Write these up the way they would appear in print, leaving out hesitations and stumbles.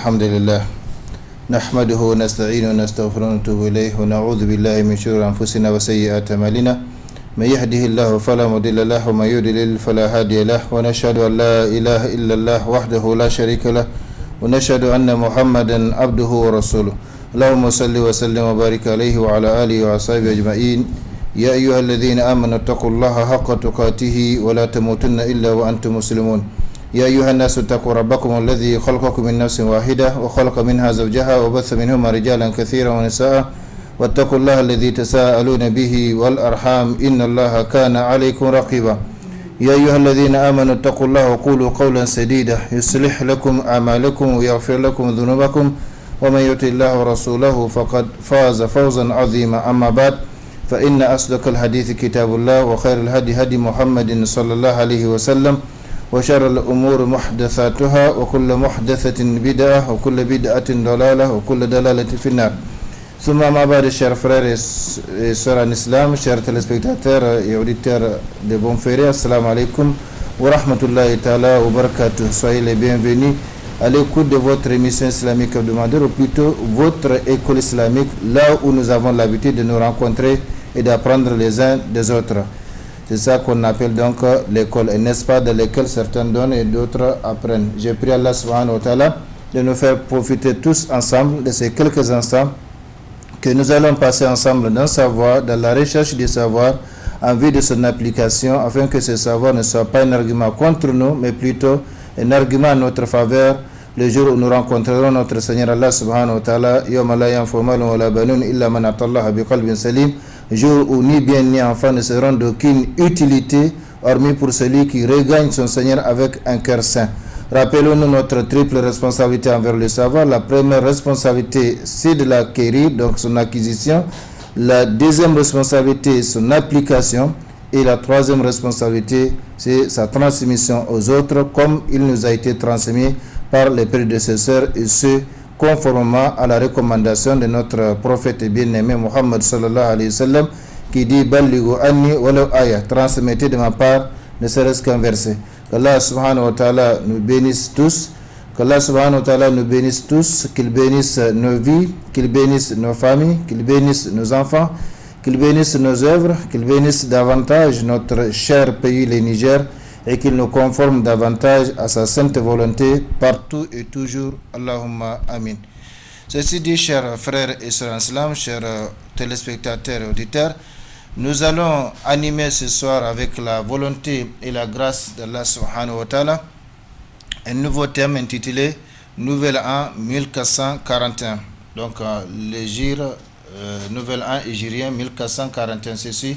الحمد لله نحمده ونستعينه ونستغفره ونتوب إليه ونعوذ بالله من شرور أنفسنا وسيئات أعمالنا من يهده الله فلا مضل له ومن يضلل فلا هادي له ونشهد أن لا إله إلا الله وحده لا شريك له ونشهد أن محمدا عبده ورسوله اللهم صل وسلم وبارك عليه وعلى آله وصحبه أجمعين يا أيها الذين آمنوا اتقوا الله حق تقاته ولا تموتن إلا وأنتم مسلمون يا أيها الناس اتقوا ربكم الذي خلقكم من نفس واحدة وخلق منها زوجها وبث منهما رجالا كثيرا ونساء واتقوا الله الذي تساءلون به والأرحام إن الله كان عليكم رقيبا يا أيها الذين آمنوا اتقوا الله وقولوا قولا سديدا يصلح لكم أعمالكم ويغفر لكم ذنوبكم ومن يطع الله ورسوله فقد فاز فوزا عظيما أما بعد فإن أصدق الحديث كتاب الله وخير الهدي هدي محمد صلى الله عليه وسلم وشر الأمور محدثاتها وكل محدثة بدعة وكل بدعة ضلالة وكل ضلالة في النار ثم ما بعد chers frères et sœurs en islam, chers téléspectateurs et auditeurs de Bonferré, assalamu alaikum wa rahmatullahi ta'ala wa barakatuh. Soyez les bienvenus à l'écoute de votre émission islamique hebdomadaire, ou plutôt votre école islamique, là où nous avons l'habitude de nous rencontrer et d'apprendre les uns des autres. C'est ça qu'on appelle donc l'école, et n'est-ce pas, de laquelle certains donnent et d'autres apprennent. J'ai prié Allah subhanahu wa ta'ala de nous faire profiter tous ensemble de ces quelques instants que nous allons passer ensemble dans savoir, dans la recherche du savoir, en vue de son application, afin que ce savoir ne soit pas un argument contre nous, mais plutôt un argument en notre faveur, le jour où nous rencontrerons notre Seigneur Allah subhanahu wa ta'ala, yawma la yanfa'u malun wa la banun illa man atallaha biqalbin salim, jour où ni bien ni enfant ne seront d'aucune utilité, hormis pour celui qui regagne son Seigneur avec un cœur saint. Rappelons-nous notre triple responsabilité envers le savoir. La première responsabilité, c'est de l'acquérir, donc son acquisition. La deuxième responsabilité, son application. Et la troisième responsabilité, c'est sa transmission aux autres, comme il nous a été transmis par les prédécesseurs, et ce, conformément à la recommandation de notre prophète bien-aimé Muhammad sallallahu alayhi wa sallam, qui dit Ballighu anni walau aya, transmettez de ma part ne serait-ce qu'un verset. Qu'Allah subhanahu wa ta'ala nous bénisse tous, qu'Allah subhanahu wa ta'ala nous bénisse tous, qu'il bénisse nos vies, qu'il bénisse nos familles, qu'il bénisse nos enfants, qu'il bénisse nos œuvres, qu'il bénisse davantage notre cher pays, le Niger, et qu'il nous conforme davantage à sa sainte volonté partout et toujours. Allahumma amin. Ceci dit, chers frères et sœurs en islam, chers téléspectateurs et auditeurs, nous allons animer ce soir avec la volonté et la grâce d'Allah subhanahu wa ta'ala un nouveau thème intitulé Nouvel An 1441. Donc Nouvel An hégirien 1441, ceci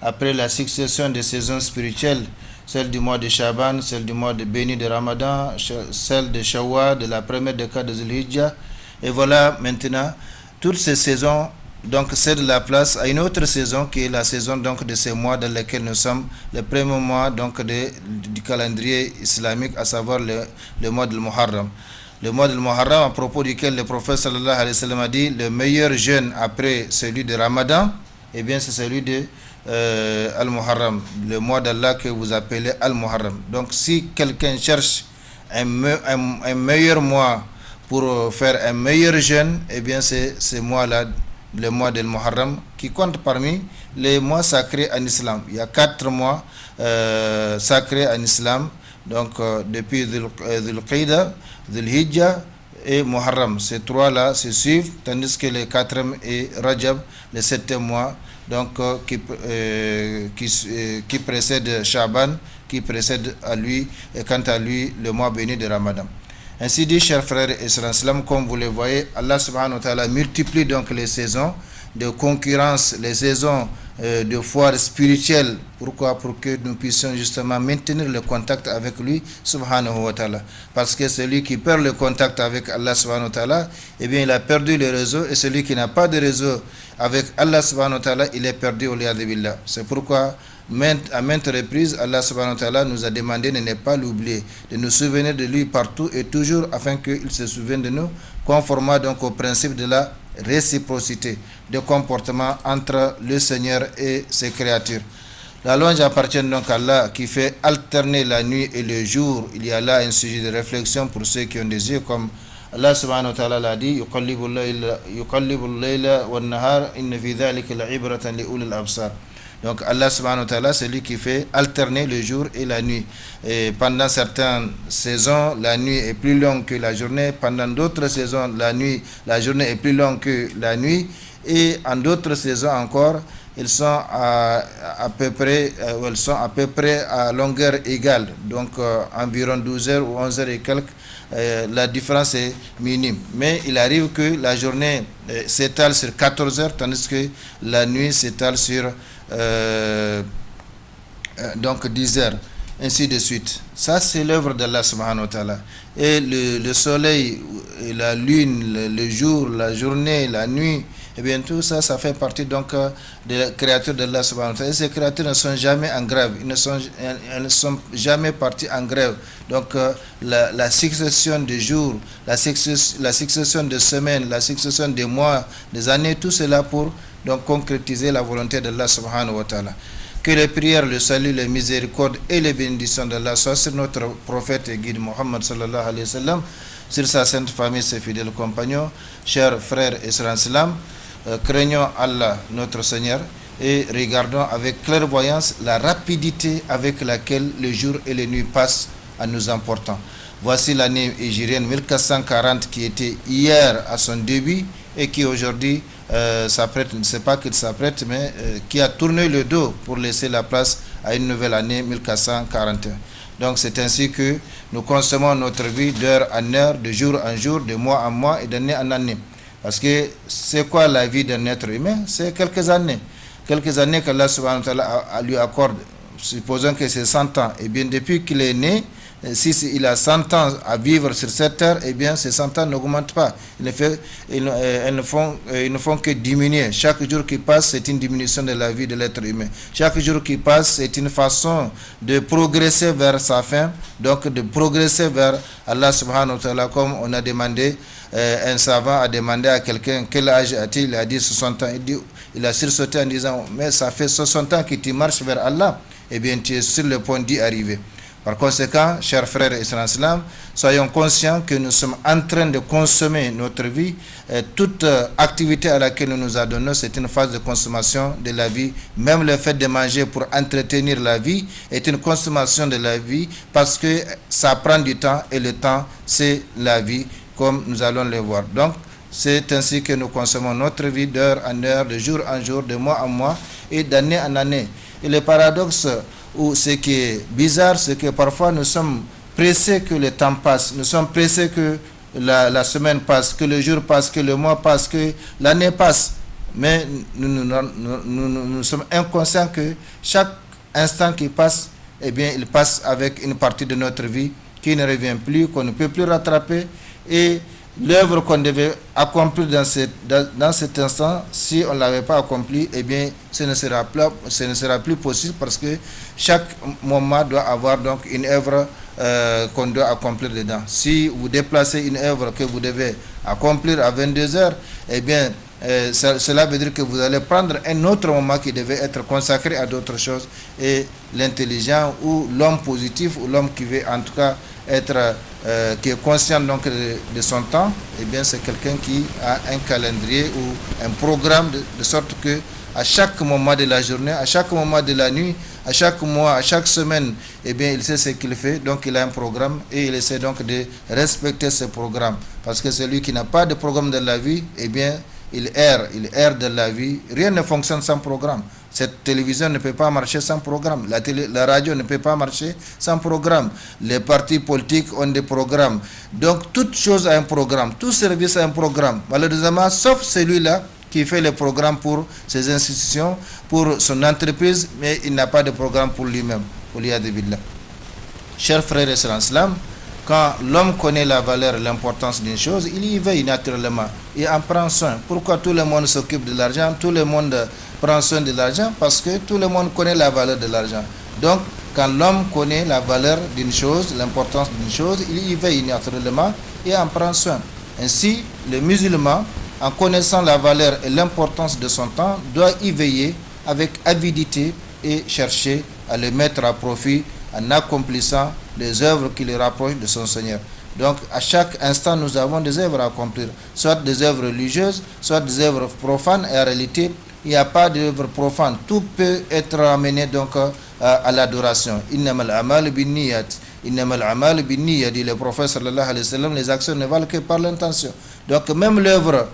après la succession des saisons spirituelles, celle du mois de Shaban, celle du mois de béni de Ramadan, celle de Shawwal, de la première décade de Zulhijjah. Et voilà maintenant toutes ces saisons donc cèdent la place à une autre saison qui est la saison donc de ces mois dans lesquels nous sommes, le premier mois donc du calendrier islamique, à savoir le mois de Muharram. Le mois de Muharram, à propos duquel le prophète sallallahu alayhi wa sallam a dit le meilleur jeûne après celui de Ramadan, eh bien c'est celui de Al-Muharram, le mois d'Allah que vous appelez Al-Muharram. Donc si quelqu'un cherche un meilleur mois pour faire un meilleur jeûne, eh bien c'est ce mois-là, le mois de Muharram, qui compte parmi les mois sacrés en islam. Il y a 4 mois sacrés en islam, donc depuis Dhul Qiyda, Dhul Hijjah et Muharram. Ces 3-là se suivent, tandis que le 4e est Rajab, le 7e mois, donc qui précède Shaban qui précède à lui, et quant à lui, le mois béni de Ramadan. Ainsi dit, chers frères et sœurs, comme vous le voyez, Allah subhanahu wa ta'ala multiplie donc les saisons de concurrence, les saisons de foire spirituelle. Pourquoi? Pour que nous puissions justement maintenir le contact avec lui subhanahu wa ta'ala. Parce que celui qui perd le contact avec Allah subhanahu wa ta'ala, eh bien il a perdu le réseau, et celui qui n'a pas de réseau avec Allah subhanahu wa ta'ala, il est perdu au liyad billah. C'est pourquoi à maintes reprises, Allah subhanahu wa ta'ala nous a demandé de ne pas l'oublier, de nous souvenir de lui partout et toujours, afin qu'il se souvienne de nous, conformément donc au principe de la réciprocité de comportement entre le Seigneur et ses créatures. La louange appartient donc à Allah qui fait alterner la nuit et le jour. Il y a là un sujet de réflexion pour ceux qui ont des yeux, comme Allah subhanahu wa ta'ala l'a dit, yuqallibul layla wan nahar inna fi dhalika la'ibratan li ulil absar. Donc Allah subhanahu wa ta'ala, c'est lui qui fait alterner le jour et la nuit. Et pendant certaines saisons, la nuit est plus longue que la journée. Pendant d'autres saisons, la journée est plus longue que la nuit. Et en d'autres saisons encore, elles sont à peu près à longueur égale. Donc environ 12 heures ou 11 heures et quelques. La différence est minime. Mais il arrive que la journée s'étale sur 14 heures, tandis que la nuit s'étale sur donc 10 heures, ainsi de suite. Ça, c'est l'œuvre d'Allah subhanahu wa ta'ala. Et le soleil, la lune, le jour, la journée, la nuit, et bien tout ça, ça fait partie donc de la créature d'Allah subhanahu wa ta'ala. Et ces créatures ne sont jamais en grève, elles ne sont jamais parties en grève. Donc la succession de jours, la succession de semaines, la succession de mois, des années, tout cela pour donc concrétiser la volonté d'Allah subhanahu wa ta'ala. Que les prières, le salut, les miséricordes et les bénédictions d'Allah soient sur notre prophète et guide Muhammad sallallahu alayhi wa sallam, sur sa sainte famille, ses fidèles compagnons. Chers frères et sœurs en islam, craignons Allah notre Seigneur et regardons avec clairvoyance la rapidité avec laquelle le jour et les nuits passent en nous emportant. Voici l'année hégirienne 1440 qui était hier à son début et qui aujourd'hui s'apprête, ne sais pas qu'il s'apprête, mais qui a tourné le dos pour laisser la place à une nouvelle année 1441. Donc c'est ainsi que nous consommons notre vie d'heure en heure, de jour en jour, de mois en mois et d'année en année. Parce que c'est quoi la vie d'un être humain? C'est quelques années. Quelques années qu'Allah subhanahu wa ta'ala lui accorde. Supposons que c'est 100 ans. Et bien depuis qu'il est né, si il a 100 ans à vivre sur cette terre, eh bien ces 100 ans n'augmentent pas. Ils ne font que diminuer. Chaque jour qui passe, c'est une diminution de la vie de l'être humain. Chaque jour qui passe, c'est une façon de progresser vers sa fin, donc de progresser vers Allah subhanahu wa ta'ala, comme on a demandé. Un savant a demandé à quelqu'un quel âge a-t-il, il a dit 60 ans. Il a sursauté en disant, mais ça fait 60 ans que tu marches vers Allah. Eh bien, tu es sur le point d'y arriver. Par conséquent, chers frères et sœurs en islam, soyons conscients que nous sommes en train de consommer notre vie. Toute activité à laquelle nous nous adonnons, c'est une phase de consommation de la vie. Même le fait de manger pour entretenir la vie est une consommation de la vie parce que ça prend du temps et le temps, c'est la vie, comme nous allons le voir. Donc, c'est ainsi que nous consommons notre vie d'heure en heure, de jour en jour, de mois en mois et d'année en année. Et le paradoxe, ou ce qui est bizarre, c'est que parfois nous sommes pressés que le temps passe, nous sommes pressés que la semaine passe, que le jour passe, que le mois passe, que l'année passe. Mais nous sommes inconscients que chaque instant qui passe, eh bien, il passe avec une partie de notre vie qui ne revient plus, qu'on ne peut plus rattraper. Et l'œuvre qu'on devait accomplir dans cet instant, si on ne l'avait pas accompli, eh bien, ce ne sera plus possible parce que chaque moment doit avoir donc une œuvre qu'on doit accomplir dedans. Si vous déplacez une œuvre que vous devez accomplir à 22 heures, eh bien, cela veut dire que vous allez prendre un autre moment qui devait être consacré à d'autres choses. Et l'intelligent ou l'homme positif ou l'homme qui veut en tout cas être qui est conscient donc de son temps, eh bien c'est quelqu'un qui a un calendrier ou un programme de sorte que à chaque moment de la journée, à chaque moment de la nuit, à chaque mois, à chaque semaine, eh bien il sait ce qu'il fait, donc il a un programme et il essaie donc de respecter ce programme. Parce que celui qui n'a pas de programme de la vie, eh bien il erre de la vie. Rien ne fonctionne sans programme. Cette télévision ne peut pas marcher sans programme. La radio ne peut pas marcher sans programme. Les partis politiques ont des programmes. Donc, toute chose a un programme. Tout service a un programme. Malheureusement, sauf celui-là qui fait le programme pour ses institutions, pour son entreprise, mais il n'a pas de programme pour lui-même. Chers frères et sœurs, quand l'homme connaît la valeur et l'importance d'une chose, il y veille naturellement. Il en prend soin. Pourquoi tout le monde s'occupe de l'argent? Tout le monde prend soin de l'argent? Parce que tout le monde connaît la valeur de l'argent. Donc, quand l'homme connaît la valeur d'une chose, l'importance d'une chose, il y veille naturellement et en prend soin. Ainsi, le musulman, en connaissant la valeur et l'importance de son temps, doit y veiller avec avidité et chercher à le mettre à profit en accomplissant les œuvres qui le rapprochent de son Seigneur. Donc, à chaque instant, nous avons des œuvres à accomplir, soit des œuvres religieuses, soit des œuvres profanes. Et en réalité, il n'y a pas d'œuvre profane. Tout peut être amené donc à l'adoration. Innamal amal bin niyat. Innamal amal bin niyat, dit le prophète sallallahu alayhi wa sallam, les actions ne valent que par l'intention. Donc, même l'œuvre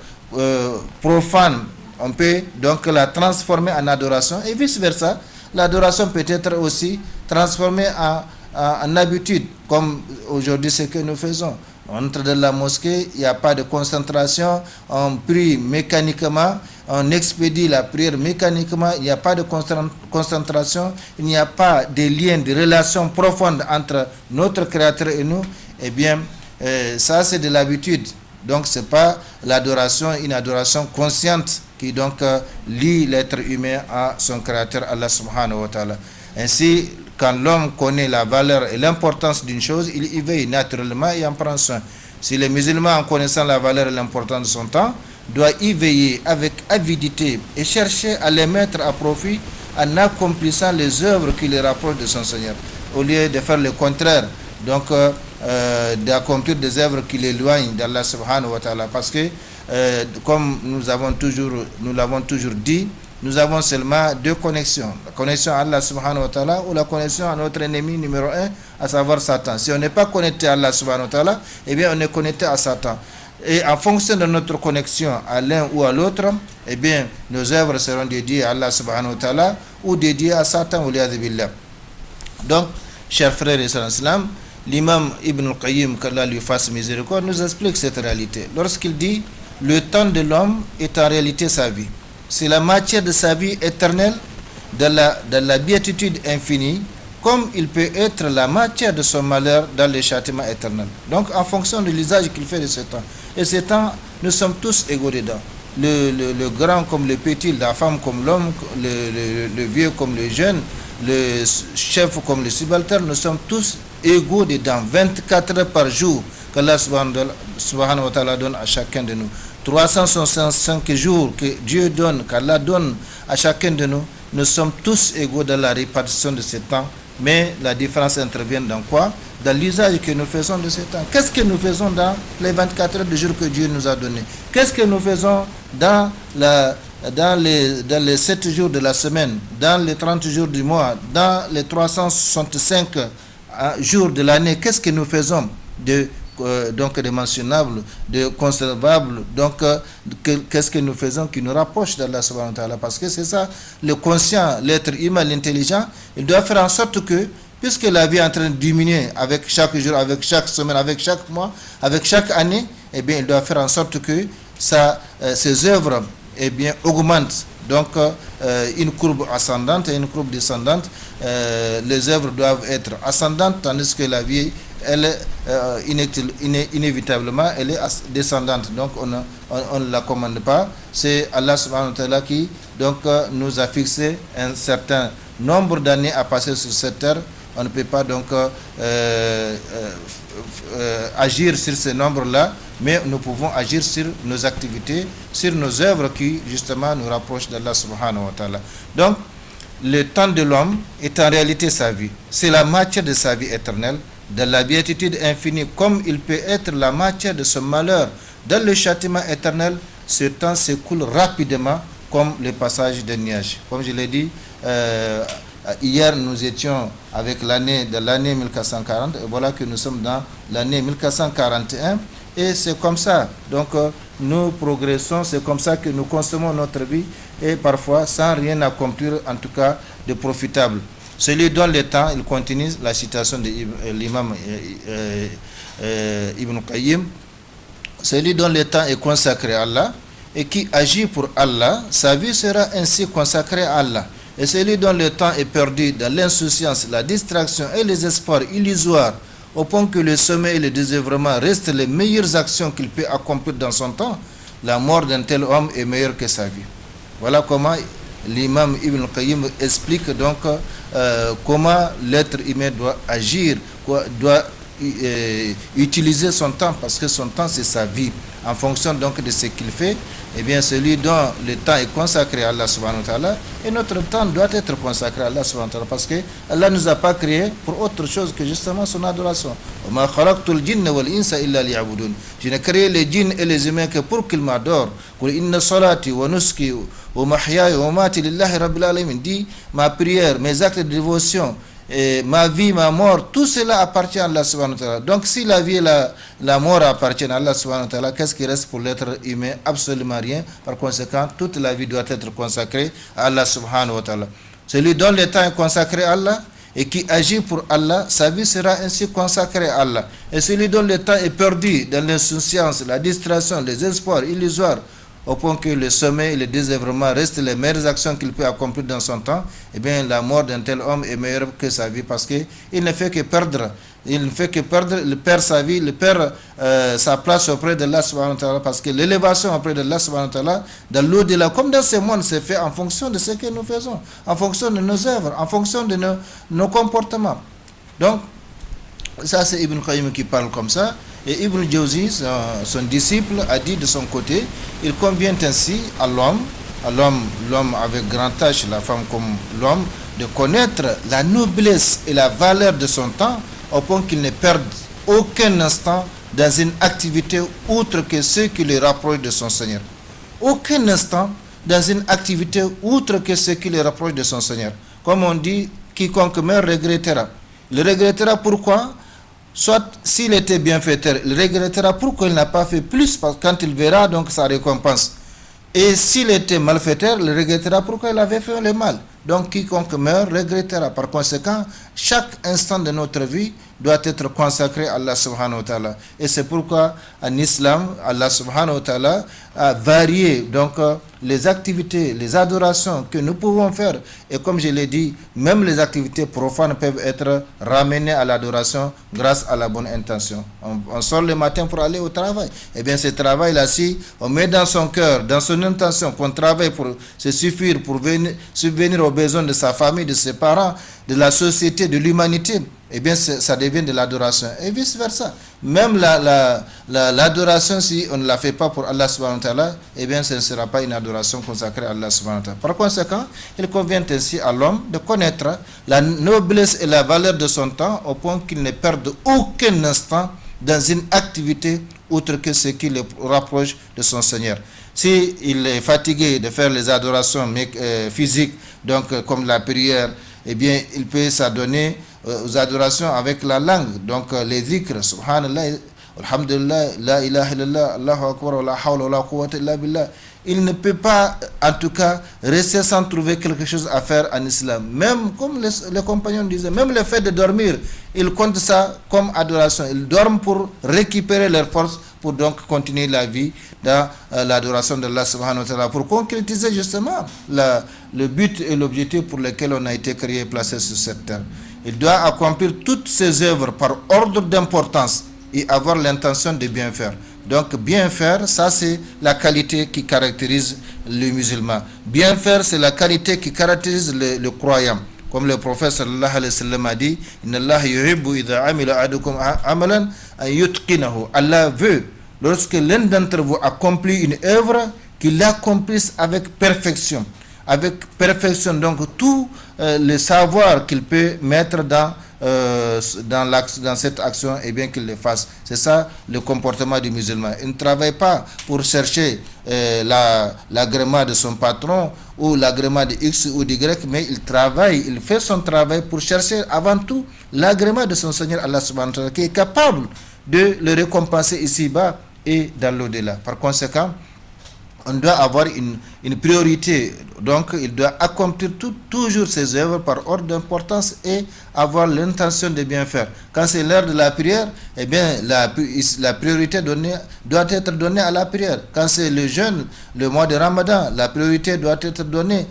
profane, on peut donc la transformer en adoration et vice-versa. L'adoration peut être aussi transformée en habitude, comme aujourd'hui ce que nous faisons. On entre dans la mosquée, il n'y a pas de concentration, on prie mécaniquement, on expédie la prière mécaniquement, il n'y a pas de concentration, il n'y a pas de lien, de relation profonde entre notre Créateur et nous. Eh bien, ça c'est de l'habitude. Donc ce n'est pas l'adoration, une adoration consciente qui donc lie l'être humain à son Créateur Allah subhanahu wa ta'ala. Ainsi, quand l'homme connaît la valeur et l'importance d'une chose, il y veille naturellement et en prend soin. Si le musulman, en connaissant la valeur et l'importance de son temps, doit y veiller avec avidité et chercher à les mettre à profit en accomplissant les œuvres qui le rapprochent de son Seigneur, au lieu de faire le contraire, donc d'accomplir des œuvres qui l'éloignent d'Allah subhanahu wa ta'ala. Parce que, comme nous l'avons toujours dit, nous avons seulement deux connexions. La connexion à Allah subhanahu wa ta'ala ou la connexion à notre ennemi numéro 1, à savoir Satan. Si on n'est pas connecté à Allah subhanahu wa ta'ala, eh bien on est connecté à Satan. Et en fonction de notre connexion à l'un ou à l'autre, eh bien nos œuvres seront dédiées à Allah subhanahu wa ta'ala ou dédiées à Satan ou l'iyadhu billah. Donc, chers frères et sœurs en islam, l'imam Ibn al-Qayyim, qu'Allah lui fasse miséricorde, nous explique cette réalité. Lorsqu'il dit « Le temps de l'homme est en réalité sa vie ». C'est la matière de sa vie éternelle, de la béatitude infinie, comme il peut être la matière de son malheur dans le châtiment éternel. Donc, en fonction de l'usage qu'il fait de ce temps. Et ce temps, nous sommes tous égaux dedans. Le grand comme le petit, la femme comme l'homme, le vieux comme le jeune, le chef comme le subalterne, nous sommes tous égaux dedans. 24 heures par jour qu'Allah subhanahu wa ta'ala donne à chacun de nous. 365 jours que Dieu donne, qu'Allah donne à chacun de nous, nous sommes tous égaux dans la répartition de ce temps. Mais la différence intervient dans quoi? Dans l'usage que nous faisons de ce temps. Qu'est-ce que nous faisons dans les 24 heures de jour que Dieu nous a donné? Qu'est-ce que nous faisons dans les 7 jours de la semaine, dans les 30 jours du mois, dans les 365 jours de l'année? Qu'est-ce que nous faisons donc de mentionnable, de conservable, donc qu'est-ce que nous faisons qui nous rapproche d'Allah subhanahu wa ta'ala? Parce que c'est ça, le conscient, l'être humain, l'intelligent, il doit faire en sorte que, puisque la vie est en train de diminuer avec chaque jour, avec chaque semaine, avec chaque mois, avec chaque année, eh bien il doit faire en sorte que ses œuvres eh bien, augmentent. Donc une courbe ascendante et une courbe descendante, les œuvres doivent être ascendantes, tandis que la vie, elle inévitablement, elle est descendante. Donc on ne la commande pas. C'est Allah subhanahu wa ta'ala qui donc, nous a fixé un certain nombre d'années à passer sur cette terre. On ne peut pas donc agir sur ce nombre-là, mais nous pouvons agir sur nos activités, sur nos œuvres qui justement nous rapprochent d'Allah subhanahu wa ta'ala. Donc, le temps de l'homme est en réalité sa vie. C'est la matière de sa vie éternelle, de la béatitude infinie, comme il peut être la matière de son malheur. Dans le châtiment éternel, ce temps s'écoule rapidement comme le passage des nuages. Comme je l'ai dit, hier nous étions avec l'année 1440, et voilà que nous sommes dans l'année 1441, Et c'est comme ça, donc nous progressons, c'est comme ça que nous consommons notre vie, et parfois sans rien accomplir, en tout cas de profitable. Celui dont le temps, il continue la citation de l'imam Ibn Qayyim, celui dont le temps est consacré à Allah et qui agit pour Allah, sa vie sera ainsi consacrée à Allah. Et celui dont le temps est perdu dans l'insouciance, la distraction et les espoirs illusoires, au point que le sommeil et le désœuvrement restent les meilleures actions qu'il peut accomplir dans son temps, la mort d'un tel homme est meilleure que sa vie. Voilà comment l'imam Ibn Qayyim explique donc comment l'être humain doit agir, doit utiliser son temps, parce que son temps c'est sa vie. En fonction donc de ce qu'il fait, eh bien celui dont le temps est consacré à Allah subhanahu wa ta'ala, et notre temps doit être consacré à Allah subhanahu wa ta'ala, parce que Allah ne nous a pas créé pour autre chose que justement son adoration. Je n'ai créé les djinns et les humains que pour qu'ils m'adorent. Dit, ma prière, mes actes de dévotion, et ma vie, ma mort, tout cela appartient à Allah subhanahu wa ta'ala. Donc si la vie et la mort appartiennent à Allah subhanahu wa ta'ala, qu'est-ce qui reste pour l'être humain? Absolument rien. Par conséquent, toute la vie doit être consacrée à Allah subhanahu wa ta'ala. Celui dont le temps est consacré à Allah et qui agit pour Allah, sa vie sera ainsi consacrée à Allah. Et celui dont le temps est perdu dans l'insouciance, la distraction, les espoirs illusoires, au point que le sommeil et le désœuvrement restent les meilleures actions qu'il peut accomplir dans son temps, eh bien la mort d'un tel homme est meilleure que sa vie, parce qu'il ne fait que perdre. Il ne fait que perdre, il perd sa vie, il perd sa place auprès de Allah subhanahu wa ta'ala, parce que l'élévation auprès de Allah subhanahu wa ta'ala, dans l'au-delà, comme dans ce monde, c'est fait en fonction de ce que nous faisons, en fonction de nos œuvres, en fonction de nos comportements. Donc, ça c'est Ibn Qayyim qui parle comme ça. Et Ibn Jawzi, son disciple, a dit de son côté, il convient ainsi à l'homme avec grand H, la femme comme l'homme, de connaître la noblesse et la valeur de son temps, au point qu'il ne perde aucun instant dans une activité outre que ce qui le rapproche de son Seigneur. Aucun instant dans une activité outre que ce qui le rapproche de son Seigneur. Comme on dit, quiconque meurt regrettera. Il regrettera pourquoi? Soit s'il était bienfaiteur, il regrettera pourquoi il n'a pas fait plus, parce que quand il verra donc sa récompense. Et s'il était malfaiteur, il regrettera pourquoi il avait fait le mal. Donc quiconque meurt regrettera. Par conséquent, chaque instant de notre vie doit être consacré à Allah subhanahu wa ta'ala. Et c'est pourquoi en islam, Allah subhanahu wa ta'ala a varié donc les activités, les adorations que nous pouvons faire. Et comme je l'ai dit, même les activités profanes peuvent être ramenées à l'adoration grâce à la bonne intention. On sort le matin pour aller au travail. Et bien ce travail-là, si on met dans son cœur, dans son intention, qu'on travaille pour se suffire, pour subvenir aux besoins de sa famille, de ses parents, de la société, de l'humanité, eh bien ça devient de l'adoration. Et vice versa. Même l'adoration, si on ne la fait pas pour Allah subhanahu wa ta'ala, eh bien ce ne sera pas une adoration consacrée à Allah subhanahu wa ta'ala. Par conséquent, il convient ainsi à l'homme de connaître la noblesse et la valeur de son temps, au point qu'il ne perde aucun instant dans une activité outre que ce qui le rapproche de son Seigneur. Si il est fatigué de faire les adorations physiques, donc comme la prière, eh bien il peut s'adonner aux adorations avec la langue, donc les dhikrs, subhanallah, alhamdulillah, la ilaha illallah, Allahu akbar, la hawla wa la quwwata illa billah. Il ne peut pas, en tout cas, rester sans trouver quelque chose à faire en islam. Même, comme les compagnons disaient, même le fait de dormir, ils comptent ça comme adoration. Ils dorment pour récupérer leurs forces, pour donc continuer la vie dans l'adoration de Allah subhanahu wa ta'ala, pour concrétiser justement le but et l'objectif pour lequel on a été créé et placé sur cette terre. Il doit accomplir toutes ses œuvres par ordre d'importance et avoir l'intention de bien faire. Donc bien faire, ça c'est la qualité qui caractérise le musulman. Bien faire, c'est la qualité qui caractérise le croyant. Comme le prophète sallallahu alayhi wa sallam a dit, Inna Allah yuhibbu idha amila ahadukum amalan an yutqinahu. Allah veut, lorsque l'un d'entre vous accomplit une œuvre, qu'il l'accomplisse avec perfection. Avec perfection, donc tout le savoir qu'il peut mettre dans cette action, et bien qu'il le fasse. C'est ça le comportement du musulman. Il ne travaille pas pour chercher l'agrément de son patron ou l'agrément de X ou d'Y, mais il fait son travail pour chercher avant tout l'agrément de son Seigneur Allah subhanahu wa ta'ala, qui est capable de le récompenser ici-bas et dans l'au-delà. Par conséquent, on doit avoir une priorité. Donc, il doit accomplir toujours ses œuvres par ordre d'importance et avoir l'intention de bien faire. Quand c'est l'heure de la prière, eh bien, la priorité doit être donnée à la prière. Quand c'est le jeûne, le mois de Ramadan, la priorité doit être donnée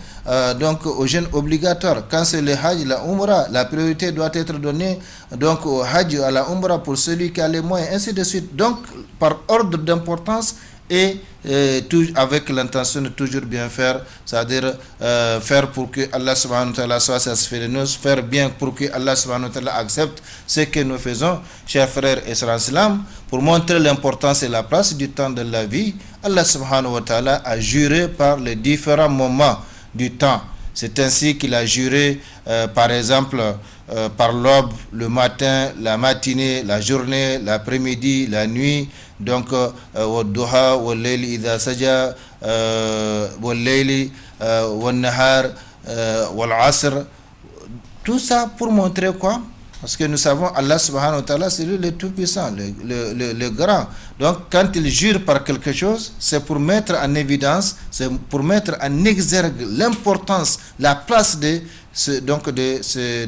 donc au jeûne obligatoire. Quand c'est le Hajj, la Umrah, la priorité doit être donnée donc au Hajj, à la Umrah pour celui qui a les moyens, ainsi de suite. Donc, par ordre d'importance, et avec l'intention de toujours bien faire, c'est-à-dire faire pour que Allah subhanahu wa ta'ala soit satisfait de nous, faire bien pour que Allah subhanahu wa ta'ala accepte ce que nous faisons, chers frères et sœurs en islam, pour montrer l'importance et la place du temps de la vie. Allah subhanahu wa ta'ala a juré par les différents moments du temps. C'est ainsi qu'il a juré, par exemple, par l'aube, le matin, la matinée, la journée, l'après-midi, la nuit. Donc, والضحى والليل إذا سجى والليل والنهار والعصر. Tout ça pour montrer quoi? Parce que nous savons Allah subhanahu wa ta'ala, c'est lui le tout-puissant, le grand. Donc quand il jure par quelque chose, c'est pour mettre en évidence, c'est pour mettre en exergue l'importance, la place de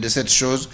cette chose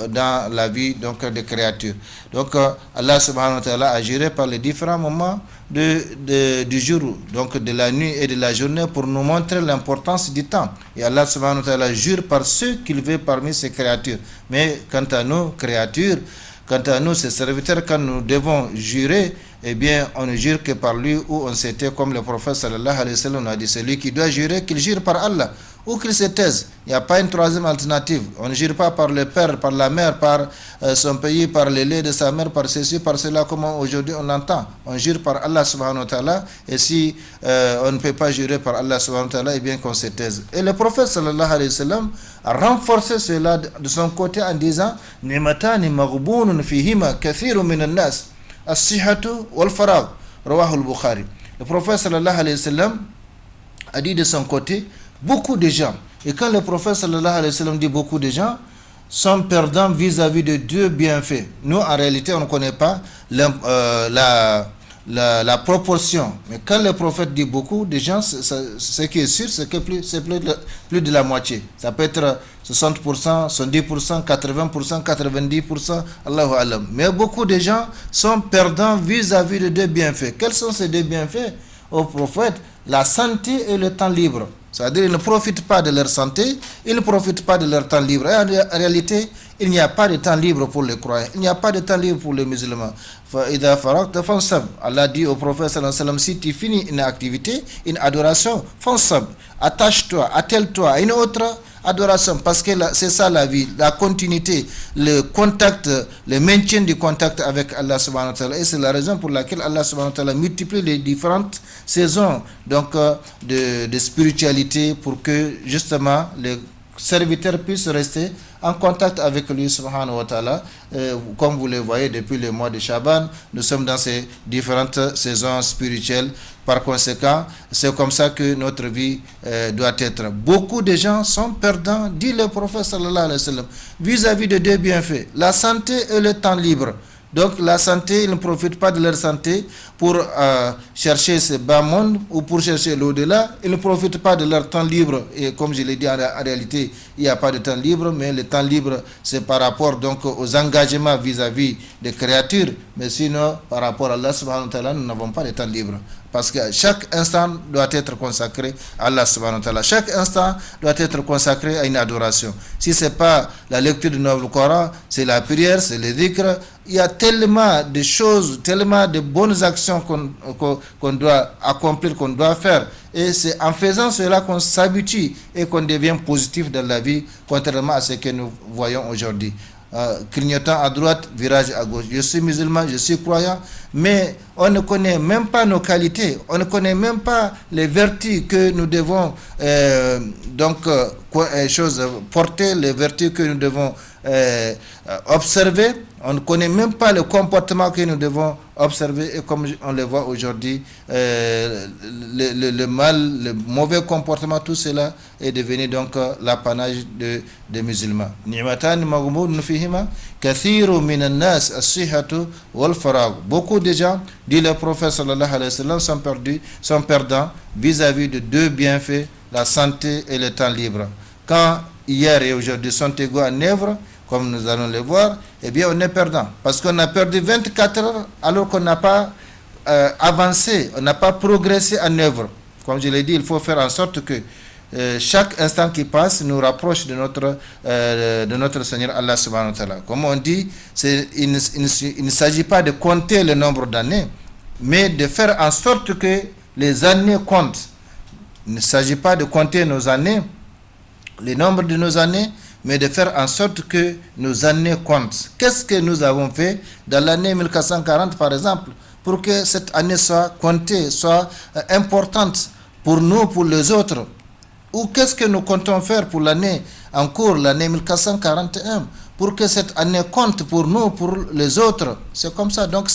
dans la vie donc, des créatures. Donc Allah subhanahu wa ta'ala a juré par les différents moments du jour, donc de la nuit et de la journée, pour nous montrer l'importance du temps. Et Allah subhanahu wa ta'ala jure par ceux qu'il veut parmi ses créatures. Mais quant à nous, créatures, quant à nous, ses serviteurs, quand nous devons jurer, eh bien, on ne jure que par lui, ou on s'était, comme le prophète sallallahu alayhi wa sallam a dit, celui qui doit jurer, qu'il jure par Allah, ou qu'il se taise. Il n'y a pas une troisième alternative. On ne jure pas par le père, par la mère, par son pays, par le lait de sa mère, par ceci, par cela, comme aujourd'hui on l'entend. On jure par Allah subhanahu wa ta'ala, et si on ne peut pas jurer par Allah subhanahu wa ta'ala, eh bien qu'on se taise. Et le prophète sallallahu alayhi wa sallam a renforcé cela de son côté en disant, « Ni'matani maghbounun fihima kathirun minan nas, as-sihhatu wal-faragh » Rawah al-Bukhari. Le prophète sallallahu alayhi wa sallam a dit de son côté, beaucoup de gens, et quand le prophète sallallahu alayhi wa sallam dit beaucoup de gens, sont perdants vis-à-vis de deux bienfaits. Nous, en réalité, on ne connaît pas la proportion. Mais quand le prophète dit beaucoup de gens, ce qui est sûr, c'est que c'est plus de la moitié. Ça peut être 60%, 70%, 80%, 90%, Allahu Alam. Mais beaucoup de gens sont perdants vis-à-vis de deux bienfaits. Quels sont ces deux bienfaits au prophète? La santé et le temps libre. C'est-à-dire qu'ils ne profitent pas de leur santé, ils ne profitent pas de leur temps libre. Et en réalité, il n'y a pas de temps libre pour les croyants, il n'y a pas de temps libre pour les musulmans. Allah dit au prophète sallallahu alayhi wa sallam, si tu finis une activité, une adoration, fansab, attache-toi, attelle-toi à une autre adoration, parce que c'est ça la vie, la continuité, le contact, le maintien du contact avec Allah subhanahu wa ta'ala. Et c'est la raison pour laquelle Allah subhanahu wa ta'ala multiplie les différentes saisons donc de spiritualité, pour que justement les serviteurs puissent rester en contact avec lui subhanahu wa ta'ala. Comme vous le voyez, depuis le mois de Shaban, nous sommes dans ces différentes saisons spirituelles. Par conséquent, c'est comme ça que notre vie doit être. Beaucoup de gens sont perdants, dit le prophète sallallahu alayhi wa sallam, vis-à-vis de deux bienfaits, la santé et le temps libre. Donc la santé, ils ne profitent pas de leur santé pour chercher ce bas monde ou pour chercher l'au-delà. Ils ne profitent pas de leur temps libre. Et comme je l'ai dit, en réalité, il n'y a pas de temps libre, mais le temps libre, c'est par rapport donc aux engagements vis-à-vis des créatures. Mais sinon, par rapport à Allah subhanahu wa ta'ala, nous n'avons pas de temps libre. Parce que chaque instant doit être consacré à Allah subhanahu wa ta'ala. Chaque instant doit être consacré à une adoration. Si ce n'est pas la lecture du Nouveau Coran, c'est la prière, c'est le dhikr. Il y a tellement de choses, tellement de bonnes actions qu'on doit accomplir, qu'on doit faire. Et c'est en faisant cela qu'on s'habitue et qu'on devient positif dans la vie, contrairement à ce que nous voyons aujourd'hui. Clignotant à droite, virage à gauche. Je suis musulman, je suis croyant, mais on ne connaît même pas nos qualités, on ne connaît même pas les vertus que nous devons porter, les vertus que nous devons observer On ne connaît même pas le comportement que nous devons observer, et comme on le voit aujourd'hui, le mal, le mauvais comportement, tout cela est devenu donc l'apanage des musulmans. Beaucoup de gens, dit le prophète sallallahu alayhi wa sallam, sont perdants vis-à-vis de deux bienfaits, la santé et le temps libre. Quand hier et aujourd'hui sont égaux en œuvre, comme nous allons le voir, eh bien on est perdant. Parce qu'on a perdu 24 heures alors qu'on n'a pas avancé, on n'a pas progressé en œuvre. Comme je l'ai dit, il faut faire en sorte que chaque instant qui passe nous rapproche de notre Seigneur Allah subhanahu wa ta'ala. Comme on dit, il ne s'agit pas de compter le nombre d'années, mais de faire en sorte que les années comptent. Il ne s'agit pas de compter nos années, le nombre de nos années, mais de faire en sorte que nos années comptent. Qu'est-ce que nous avons fait dans l'année 1440 par exemple, pour que cette année soit comptée, soit importante pour nous, pour les autres? Ou qu'est-ce que nous comptons faire pour l'année en cours, l'année 1441, pour que cette année compte pour nous, pour les autres? C'est comme ça. Donc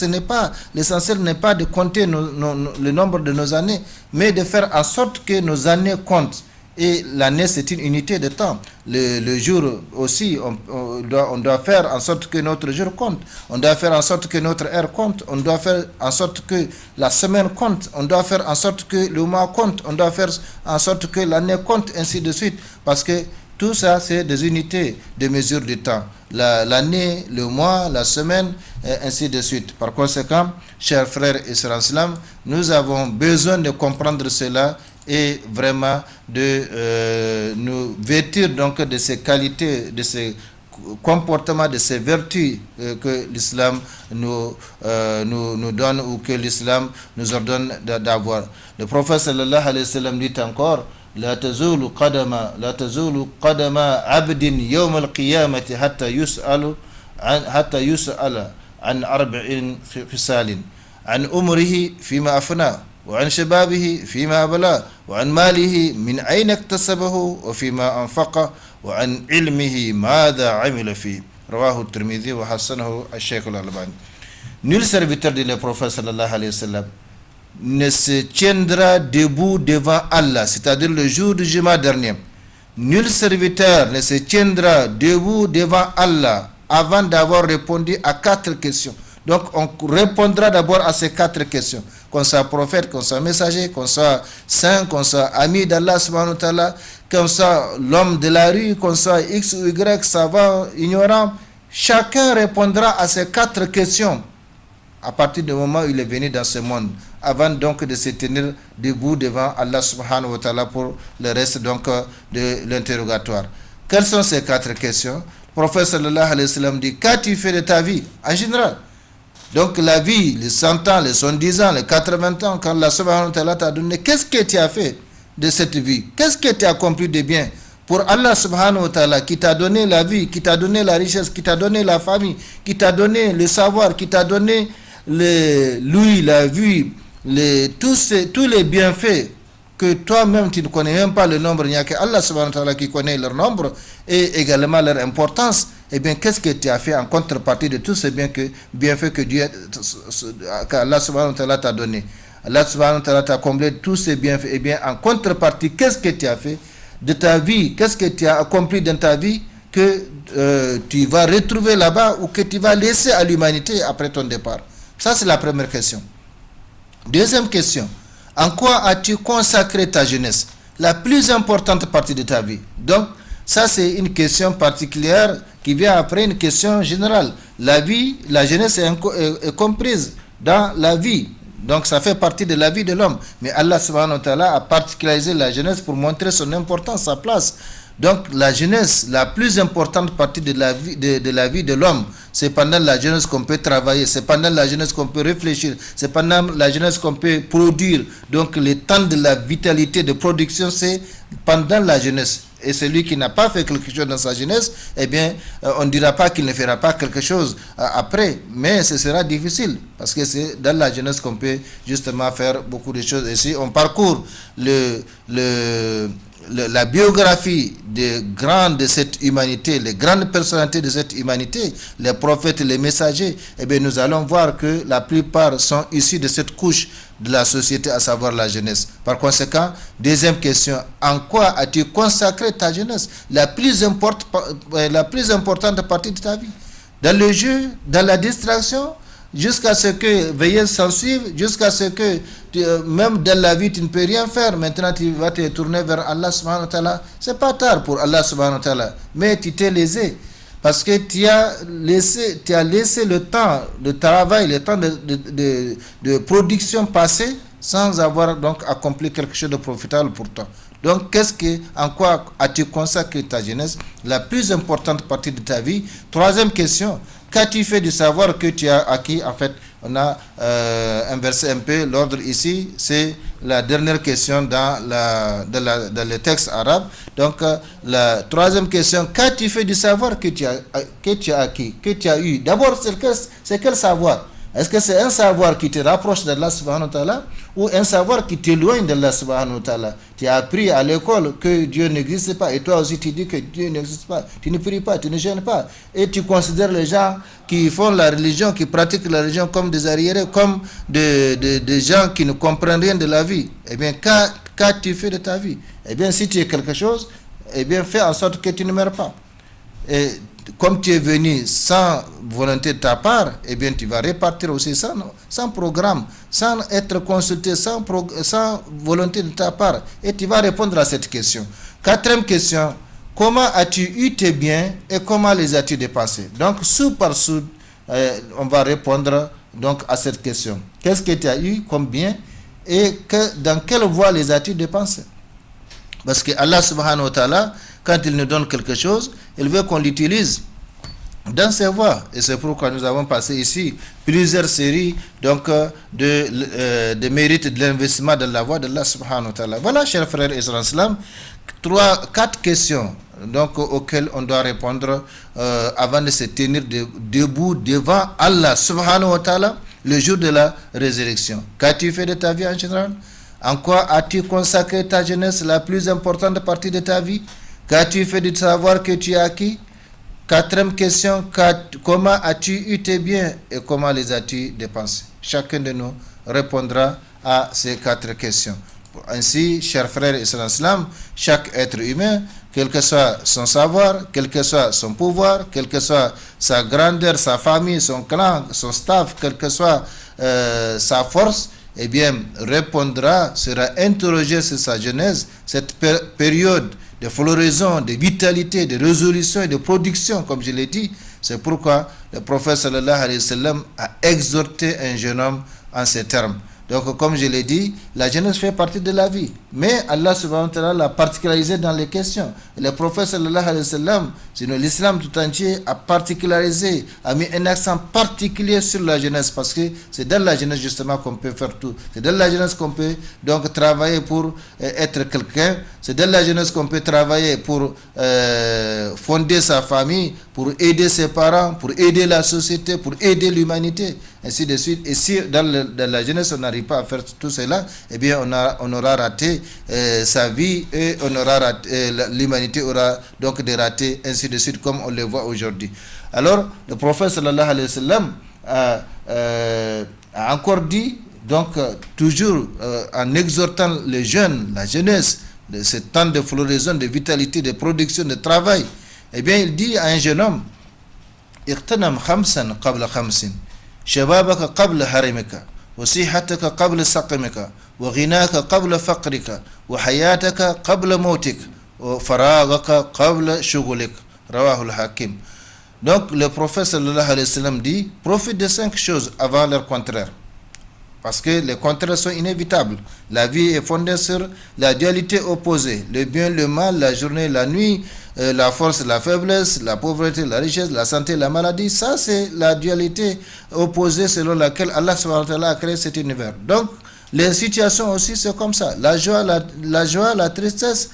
l'essentiel n'est pas de compter le nombre de nos années, mais de faire en sorte que nos années comptent. Et l'année, c'est une unité de temps. Le jour aussi, on doit faire en sorte que notre jour compte. On doit faire en sorte que notre heure compte. On doit faire en sorte que la semaine compte. On doit faire en sorte que le mois compte. On doit faire en sorte que l'année compte, ainsi de suite. Parce que tout ça, c'est des unités de mesure du temps. L'année, le mois, la semaine, ainsi de suite. Par conséquent, chers frères et sœurs en islam, nous avons besoin de comprendre cela et vraiment de nous vêtir donc de ces qualités, de ces comportements, de ces vertus que l'islam nous donne, ou que l'islam nous ordonne d'avoir. Le prophète sallallahu alayhi wa sallam dit encore: لا تزول قدم عبد يوم القيامة حتى يسأل عن 4 خصال: عن عمره فيما أفناه، وعن شبابه فيما أبلاه، وعن ماله من أين اكتسبه وفيما أنفقه، وعن علمه ماذا عمل فيه. رواه الترمذي وحسنه الشيخ الألباني. Nul serviteur de le prophète sallallahu alayhi wa sallam ne se tiendra debout devant Allah, c'est-à-dire le jour du jugement dernier. Nul serviteur ne se tiendra debout devant Allah avant d'avoir répondu à 4 questions. Donc on répondra d'abord à ces 4 questions. Qu'on soit prophète, qu'on soit messager, qu'on soit saint, qu'on soit ami d'Allah subhanahu wa ta'ala, qu'on soit l'homme de la rue, qu'on soit X ou Y, savant, ignorant, chacun répondra à ces 4 questions à partir du moment où il est venu dans ce monde, avant donc de se tenir debout devant Allah subhanahu wa ta'ala pour le reste donc de l'interrogatoire. Quelles sont ces 4 questions? Le prophète sallallahu alayhi wa sallam dit: qu'as-tu fait de ta vie en général? Donc la vie, les 100 ans, les 70 ans, les 80 ans, quand Allah subhanahu wa ta'ala t'a donné, qu'est-ce que tu as fait de cette vie? Qu'est-ce que tu as accompli de bien pour Allah subhanahu wa ta'ala, qui t'a donné la vie, qui t'a donné la richesse, qui t'a donné la famille, qui t'a donné le savoir, qui t'a donné l'ouïe, la vue, tous les bienfaits que toi-même tu ne connais même pas le nombre, il n'y a que Allah subhanahu wa ta'ala qui connaît leur nombre et également leur importance. Eh bien, qu'est-ce que tu as fait en contrepartie de tous ces bienfaits que Allah subhanahu wa ta'ala t'a donné? Allah subhanahu wa ta'ala t'a comblé tous ces bienfaits. Eh bien, en contrepartie, qu'est-ce que tu as fait de ta vie? Qu'est-ce que tu as accompli dans ta vie que tu vas retrouver là-bas, ou que tu vas laisser à l'humanité après ton départ? Ça, c'est la première question. Deuxième question: en quoi as-tu consacré ta jeunesse, la plus importante partie de ta vie? Donc, ça, c'est une question particulière qui vient après une question générale. La vie, la jeunesse est comprise dans la vie. Donc, ça fait partie de la vie de l'homme. Mais Allah subhanahu wa ta'ala a particularisé la jeunesse pour montrer son importance, sa place. Donc, la jeunesse, la plus importante partie de la vie de l'homme, c'est pendant la jeunesse qu'on peut travailler, c'est pendant la jeunesse qu'on peut réfléchir, c'est pendant la jeunesse qu'on peut produire. Donc, le temps de la vitalité de production, c'est pendant la jeunesse. Et celui qui n'a pas fait quelque chose dans sa jeunesse, eh bien, on ne dira pas qu'il ne fera pas quelque chose après, mais ce sera difficile, parce que c'est dans la jeunesse qu'on peut justement faire beaucoup de choses. Et si on parcourt la biographie des grands de cette humanité, les grandes personnalités de cette humanité, les prophètes, les messagers, eh bien nous allons voir que la plupart sont issus de cette couche de la société, à savoir la jeunesse. Par conséquent, deuxième question, en quoi as-tu consacré ta jeunesse, la plus importante partie de ta vie? Dans le jeu, dans la distraction, jusqu'à ce que veillez s'en suivre, jusqu'à ce que même dans la vie tu ne peux rien faire. Maintenant tu vas te tourner vers Allah subhanahu wa ta'ala. C'est pas tard pour Allah subhanahu wa ta'ala, mais tu t'es lésé parce que tu as laissé le temps de travail, le temps de production passer sans avoir donc accompli quelque chose de profitable pour toi. Donc, en quoi as-tu consacré ta jeunesse, la plus importante partie de ta vie? Troisième question, qu'as-tu fait du savoir que tu as acquis? En fait, on a inversé un peu l'ordre ici. C'est la dernière question dans le texte arabe. Donc, la troisième question, qu'as-tu fait du savoir que tu as acquis, que tu as eu? D'abord, c'est quel savoir? Est-ce que c'est un savoir qui te rapproche d'Allah subhanahu wa ta'ala ou un savoir qui t'éloigne d'Allah subhanahu wa ta'ala? Tu as appris à l'école que Dieu n'existe pas et toi aussi tu dis que Dieu n'existe pas. Tu ne pries pas, tu ne jeûnes pas. Et tu considères les gens qui font la religion, qui pratiquent la religion comme des arriérés, comme des gens qui ne comprennent rien de la vie. Eh bien, qu'as-tu fait de ta vie? Eh bien, si tu es quelque chose, eh bien, fais en sorte que tu ne meurs pas. Et comme tu es venu sans volonté de ta part, eh bien tu vas repartir aussi sans programme, sans être consulté, sans volonté de ta part. Et tu vas répondre à cette question. Quatrième question, comment as-tu eu tes biens et comment les as-tu dépensés? Donc, sous par sous, on va répondre donc à cette question. Qu'est-ce que tu as eu comme bien et dans quelle voie les as-tu dépensés? Parce que Allah subhanahu wa ta'ala, quand il nous donne quelque chose, il veut qu'on l'utilise dans ses voies. Et c'est pourquoi nous avons passé ici plusieurs séries donc, de mérites de l'investissement dans la voie d'Allah subhanahu wa ta'ala. Voilà, chers frères et sœurs, 4 questions donc, auxquelles on doit répondre avant de se tenir debout devant Allah subhanahu wa ta'ala le jour de la résurrection. Qu'as-tu fait de ta vie en général? En quoi as-tu consacré ta jeunesse, la plus importante partie de ta vie? Qu'as-tu fait du savoir que tu as acquis? Quatrième question, comment as-tu eu tes biens et comment les as-tu dépensés? Chacun de nous répondra à ces 4 questions. Ainsi, chers frères et sœurs en islam, chaque être humain, quel que soit son savoir, quel que soit son pouvoir, quelle que soit sa grandeur, sa famille, son clan, son staff, quelle que soit sa force, eh bien, sera interrogé sur sa jeunesse, cette période de floraison, de vitalité, de résolution et de production, comme je l'ai dit. C'est pourquoi le prophète sallallahu alayhi wa sallam a exhorté un jeune homme en ces termes. Donc, comme je l'ai dit, la jeunesse fait partie de la vie. Mais Allah subhanahu wa ta'ala l'a particularisé dans les questions. Et le prophète sallallahu alayhi wa sallam, sinon l'islam tout entier, a particularisé, a mis un accent particulier sur la jeunesse. Parce que c'est dans la jeunesse justement qu'on peut faire tout. C'est dans la jeunesse qu'on peut donc travailler pour être quelqu'un. C'est dans la jeunesse qu'on peut travailler pour fonder sa famille, pour aider ses parents, pour aider la société, pour aider l'humanité, ainsi de suite. Et si dans la jeunesse on n'arrive pas à faire tout cela, eh bien on aura raté sa vie et l'humanité aura donc des ratés, ainsi de suite, comme on le voit aujourd'hui. Alors, le prophète sallallahu alayhi wa sallam a encore dit, donc toujours en exhortant les jeunes, la jeunesse, ce temps de floraison, de vitalité, de production, de travail, eh bien il dit à un jeune homme, اغتنم خمسا قبل خمس شبابك قبل هرمك وصحتك قبل سقمك وغناك قبل فقرك وحياتك قبل موتك وفراغك قبل شغلك رواه الحاكم. Donc le prophète sallallahu alayhi wa sallam dit, profite de 5 choses avant leur contraire. Parce que les contraires sont inévitables. La vie est fondée sur la dualité opposée. Le bien, le mal, la journée, la nuit, la force, la faiblesse, la pauvreté, la richesse, la santé, la maladie. Ça, c'est la dualité opposée selon laquelle Allah subhanahu wa ta'ala a créé cet univers. Donc, les situations aussi, c'est comme ça. La joie, la tristesse,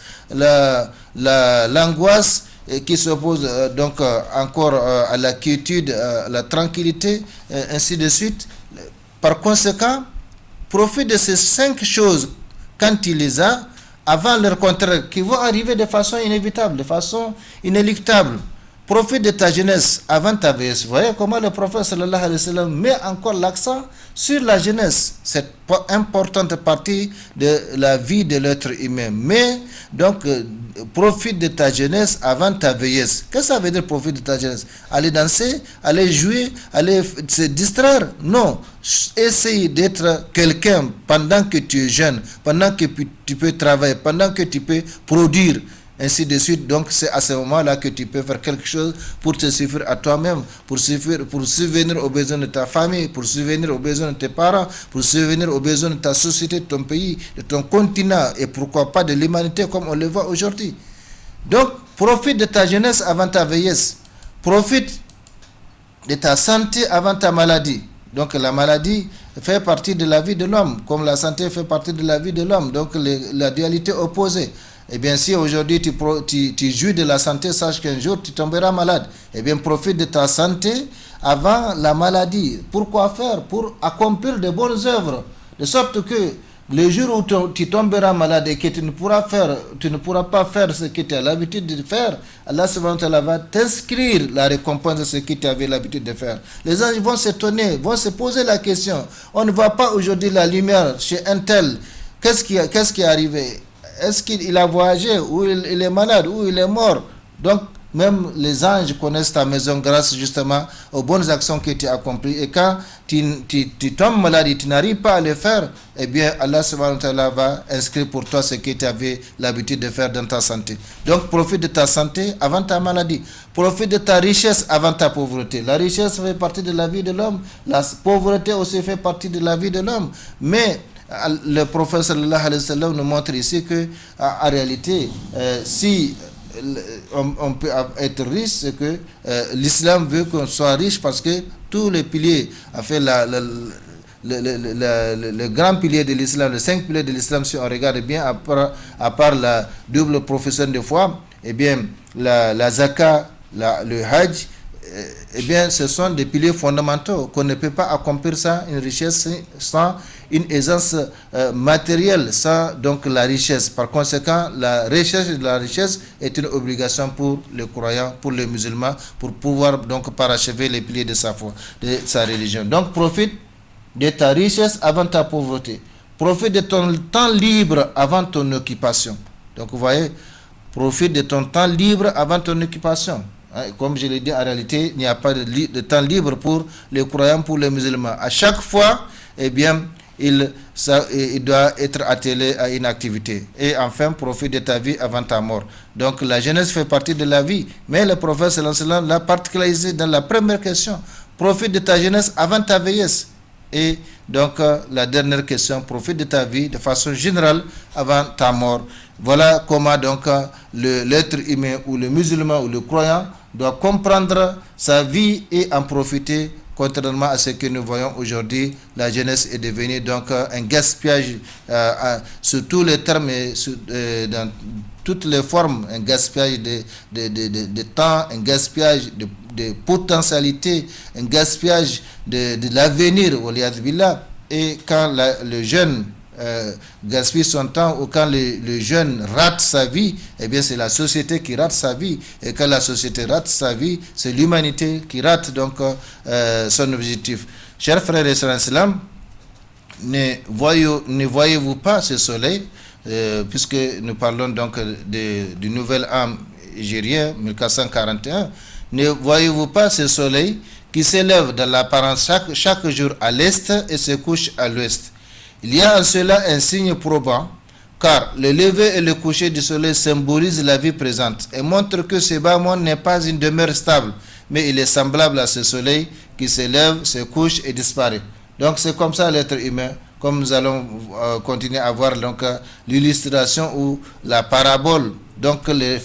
l'angoisse qui s'oppose donc encore à la quiétude, à la tranquillité, ainsi de suite. Par conséquent, profite de ces 5 choses quand il les a, avant leur contraire, qui vont arriver de façon inévitable, de façon inéluctable. Profite de ta jeunesse avant ta vieillesse. Vous voyez comment le prophète sallallahu alayhi wa sallam met encore l'accent sur la jeunesse, cette importante partie de la vie de l'être humain. Mais donc, profite de ta jeunesse avant ta vieillesse. Qu'est-ce que ça veut dire profite de ta jeunesse? Aller danser, aller jouer, aller se distraire? Non. Essaye d'être quelqu'un pendant que tu es jeune, pendant que tu peux travailler, pendant que tu peux produire. Ainsi de suite. Donc c'est à ce moment-là que tu peux faire quelque chose pour te suffire à toi-même, pour subvenir aux besoins de ta famille, pour subvenir aux besoins de tes parents, pour subvenir aux besoins de ta société, de ton pays, de ton continent et pourquoi pas de l'humanité comme on le voit aujourd'hui. Donc profite de ta jeunesse avant ta vieillesse. Profite de ta santé avant ta maladie. Donc la maladie fait partie de la vie de l'homme, comme la santé fait partie de la vie de l'homme. Donc la dualité opposée. Eh bien, si aujourd'hui tu jouis de la santé, sache qu'un jour tu tomberas malade. Eh bien, profite de ta santé avant la maladie. Pourquoi faire? Pour accomplir de bonnes œuvres. De sorte que le jour où tu tomberas malade et que tu ne pourras pas faire ce que tu as l'habitude de faire, Allah subhanahu wa ta'ala va t'inscrire la récompense de ce que tu avais l'habitude de faire. Les gens vont s'étonner, vont se poser la question. On ne voit pas aujourd'hui la lumière chez un tel. Qu'est-ce qui est arrivé? Est-ce qu'il a voyagé, ou il est malade, ou il est mort? Donc, même les anges connaissent ta maison grâce justement aux bonnes actions que tu as accomplies. Et quand tu tombes malade et tu n'arrives pas à le faire, eh bien, Allah subhanahu wa ta'ala va inscrire pour toi ce que tu avais l'habitude de faire dans ta santé. Donc, profite de ta santé avant ta maladie. Profite de ta richesse avant ta pauvreté. La richesse fait partie de la vie de l'homme. La pauvreté aussi fait partie de la vie de l'homme. Mais le prophète sallallahu alayhi wa sallam nous montre ici que en réalité si on peut être riche, c'est que l'islam veut qu'on soit riche parce que tous les piliers, en fait le grand pilier de l'islam, les 5 piliers de l'islam, si on regarde bien, à part la double profession de foi, eh bien la zakat, le hajj, eh bien ce sont des piliers fondamentaux qu'on ne peut pas accomplir sans une richesse, sans une aisance matérielle, sans donc la richesse. Par conséquent, la recherche de la richesse est une obligation pour les croyants, pour les musulmans, pour pouvoir donc parachever les piliers de sa foi, de sa religion. Donc profite de ta richesse avant ta pauvreté. Profite de ton temps libre avant ton occupation. Donc vous voyez, profite de ton temps libre avant ton occupation. Comme je l'ai dit, en réalité, il n'y a pas de temps libre pour les croyants, pour les musulmans. À chaque fois, eh bien, il doit être attelé à une activité. Et enfin, profite de ta vie avant ta mort. Donc la jeunesse fait partie de la vie. Mais le prophète sallallahu alayhi wa sallam l'a particularisé dans la première question. Profite de ta jeunesse avant ta vieillesse. Et donc la dernière question, profite de ta vie de façon générale avant ta mort. Voilà comment donc l'être humain ou le musulman ou le croyant doit comprendre sa vie et en profiter. Contrairement à ce que nous voyons aujourd'hui, la jeunesse est devenue donc un gaspillage sur tous les termes et dans toutes les formes, un gaspillage de temps, un gaspillage de potentialité, un gaspillage de l'avenir. Et quand le jeune gaspille son temps, ou quand le jeune rate sa vie, eh bien c'est la société qui rate sa vie. Et quand la société rate sa vie, c'est l'humanité qui rate donc son objectif. Chers frères et sœurs en islam, ne voyez-vous pas ce soleil, puisque nous parlons donc du nouvel an hégirien 1441, ne voyez-vous pas ce soleil qui s'élève dans l'apparence chaque jour à l'est et se couche à l'ouest? Il y a en cela un signe probant, car le lever et le coucher du soleil symbolisent la vie présente et montrent que ce bas monde n'est pas une demeure stable, mais il est semblable à ce soleil qui s'élève, se couche et disparaît. Donc c'est comme ça l'être humain, comme nous allons continuer à voir donc l'illustration ou la parabole. Donc le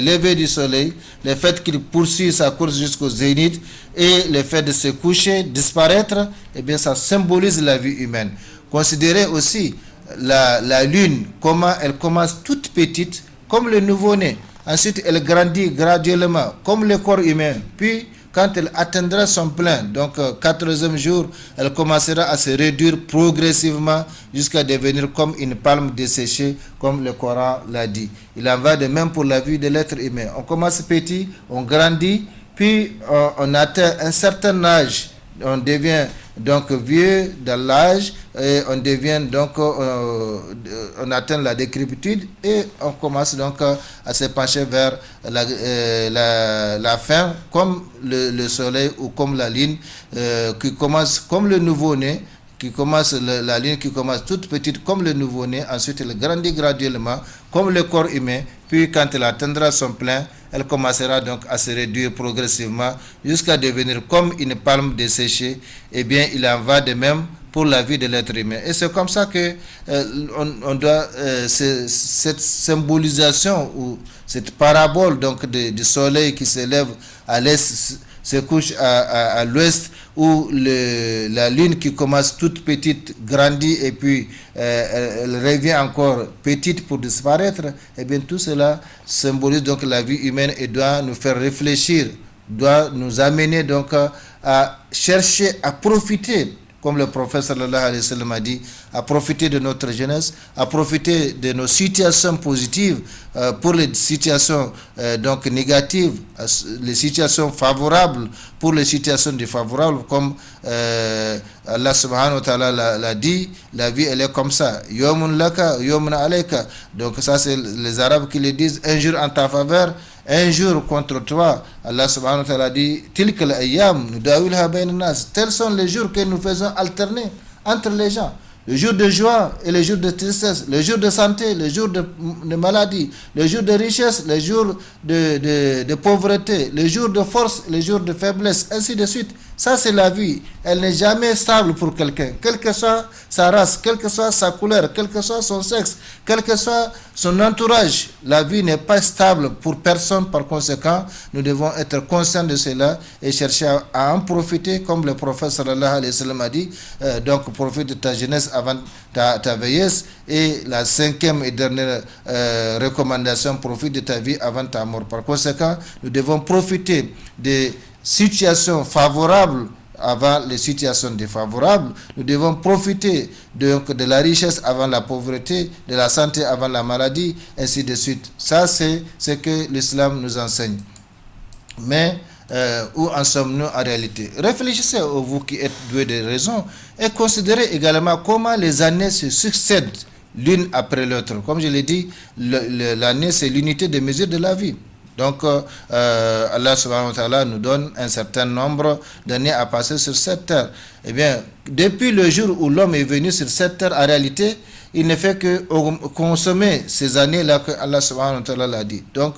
lever du soleil, le fait qu'il poursuit sa course jusqu'au zénith et le fait de se coucher, disparaître, eh bien ça symbolise la vie humaine. Considérez aussi la lune, comment elle commence toute petite, comme le nouveau-né. Ensuite, elle grandit graduellement, comme le corps humain. Puis, quand elle atteindra son plein, donc 4e jour, elle commencera à se réduire progressivement jusqu'à devenir comme une palme desséchée, comme le Coran l'a dit. Il en va de même pour la vie de l'être humain. On commence petit, on grandit, puis on atteint un certain âge, on devient donc vieux dans l'âge, et on devient donc on atteint la décrépitude et on commence donc à se pencher vers la fin, comme le soleil ou comme la lune qui commence comme le nouveau-né, qui commence la ligne qui commence toute petite comme le nouveau-né, ensuite elle grandit graduellement comme le corps humain, puis quand elle atteindra son plein, elle commencera donc à se réduire progressivement jusqu'à devenir comme une palme desséchée. Eh bien, il en va de même pour la vie de l'être humain. Et c'est comme ça que on doit cette symbolisation ou cette parabole donc du soleil qui se lève à l'est, se couche à l'ouest, où la lune qui commence toute petite grandit et puis elle revient encore petite pour disparaître. Et bien tout cela symbolise donc la vie humaine et doit nous faire réfléchir, doit nous amener donc à chercher à profiter, comme le prophète sallallahu alayhi wa sallam a dit, à profiter de notre jeunesse, à profiter de nos situations positives pour les situations donc négatives, les situations favorables pour les situations défavorables, comme Allah subhanahu wa ta'ala l'a dit, la vie elle est comme ça, yawmun laka, yawmun alayka. Donc ça c'est les Arabes qui le disent, un jour en ta faveur, un jour contre toi. Allah subhanahu wa ta'ala dit, tilkal ayyam nudawilha bayna nas. Tels sont les jours que nous faisons alterner entre les gens. Le jour de joie et le jour de tristesse, le jour de santé, le jour de maladie, le jour de richesse, le jour de pauvreté, le jour de force, le jour de faiblesse, ainsi de suite. Ça, c'est la vie. Elle n'est jamais stable pour quelqu'un, quelle que soit sa race, quelle que soit sa couleur, quel que soit son sexe, quel que soit son entourage. La vie n'est pas stable pour personne. Par conséquent, nous devons être conscients de cela et chercher à en profiter, comme le prophète sallallahu alayhi wa sallam a dit. Donc, profite de ta jeunesse avant ta vieillesse. Et la 5e et dernière recommandation, profite de ta vie avant ta mort. Par conséquent, nous devons profiter des situations favorables avant les situations défavorables. Nous devons profiter de la richesse avant la pauvreté, de la santé avant la maladie, ainsi de suite. Ça, c'est ce que l'islam nous enseigne. Mais où en sommes-nous en réalité? Réfléchissez, vous qui êtes doués de raison, et considérez également comment les années se succèdent l'une après l'autre. Comme je l'ai dit, l'année, c'est l'unité de mesure de la vie. Donc, Allah subhanahu wa ta'ala nous donne un certain nombre d'années à passer sur cette terre. Eh bien, depuis le jour où l'homme est venu sur cette terre, en réalité, il ne fait que consommer ces années-là que Allah subhanahu wa ta'ala l'a dit. Donc,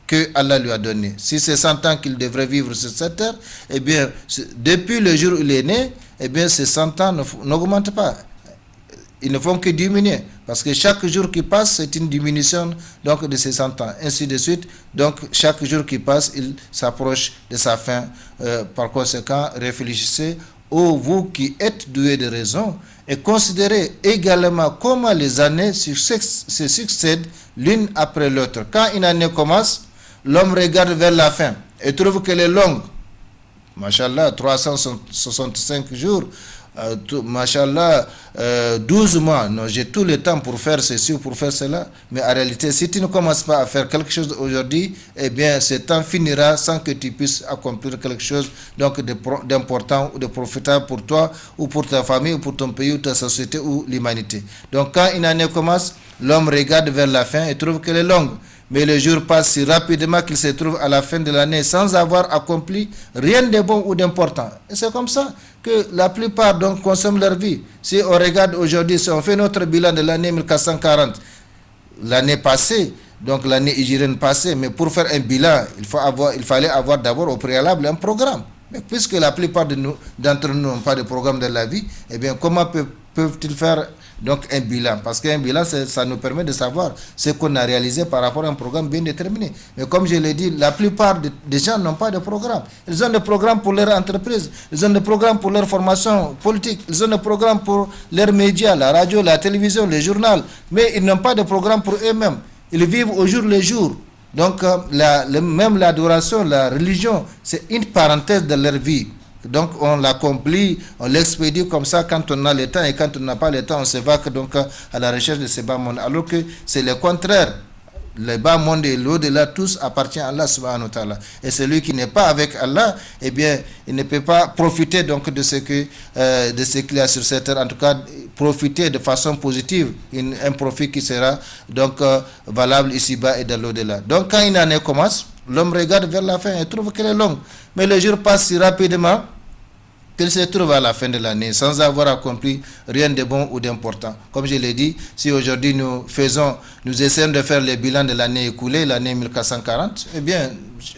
que Allah lui a donné. Si c'est 100 ans qu'il devrait vivre sur cette terre, eh bien, depuis le jour où il est né, eh bien, ces 100 ans n'augmentent pas. Ils ne font que diminuer, parce que chaque jour qui passe, c'est une diminution donc de ces 100 ans, ainsi de suite. Donc, chaque jour qui passe, il s'approche de sa fin. Par conséquent, réfléchissez, vous qui êtes doués de raison, et considérez également comment les années se succèdent l'une après l'autre. Quand une année commence, l'homme regarde vers la fin et trouve qu'elle est longue. Mashallah, 365 jours. Mashallah, 12 mois, non, j'ai tout le temps pour faire ceci ou pour faire cela. Mais en réalité, si tu ne commences pas à faire quelque chose aujourd'hui, eh bien, ce temps finira sans que tu puisses accomplir quelque chose donc d'important ou de profitable pour toi ou pour ta famille ou pour ton pays ou ta société ou l'humanité. Donc, quand une année commence, l'homme regarde vers la fin et trouve qu'elle est longue. Mais le jour passe si rapidement qu'il se trouve à la fin de l'année sans avoir accompli rien de bon ou d'important. Et c'est comme ça que la plupart donc consomment leur vie. Si on regarde aujourd'hui, si on fait notre bilan de l'année 1440, l'année passée, donc l'année hijrienne passée, mais pour faire un bilan, il fallait avoir d'abord au préalable un programme. Mais puisque la plupart d'entre nous n'ont pas de programme de la vie, eh bien comment peuvent-ils faire donc un bilan? Parce qu'un bilan, ça nous permet de savoir ce qu'on a réalisé par rapport à un programme bien déterminé. Mais comme je l'ai dit, la plupart des gens n'ont pas de programme. Ils ont des programmes pour leur entreprise, ils ont des programmes pour leur formation politique, ils ont des programmes pour leurs médias, la radio, la télévision, le journal, mais ils n'ont pas de programme pour eux-mêmes. Ils vivent au jour le jour. Donc, même l'adoration, la religion, c'est une parenthèse de leur vie. Donc, on l'accomplit, on l'expédie comme ça quand on a le temps, et quand on n'a pas le temps, on se va donc à la recherche de ces bas mondes. Alors que c'est le contraire. Les bas mondes et l'au-delà, tous appartiennent à Allah subhanahu wa ta'ala. Et celui qui n'est pas avec Allah, eh bien, il ne peut pas profiter donc de ce qu'il y a sur cette terre. En tout cas, profiter de façon positive, un profit qui sera donc valable ici-bas et dans l'au-delà. Donc, quand une année commence, l'homme regarde vers la fin et trouve qu'elle est longue. Mais le jour passe si rapidement qu'il se trouve à la fin de l'année sans avoir accompli rien de bon ou d'important. Comme je l'ai dit, si aujourd'hui nous essayons de faire le bilan de l'année écoulée, l'année 1440, eh bien,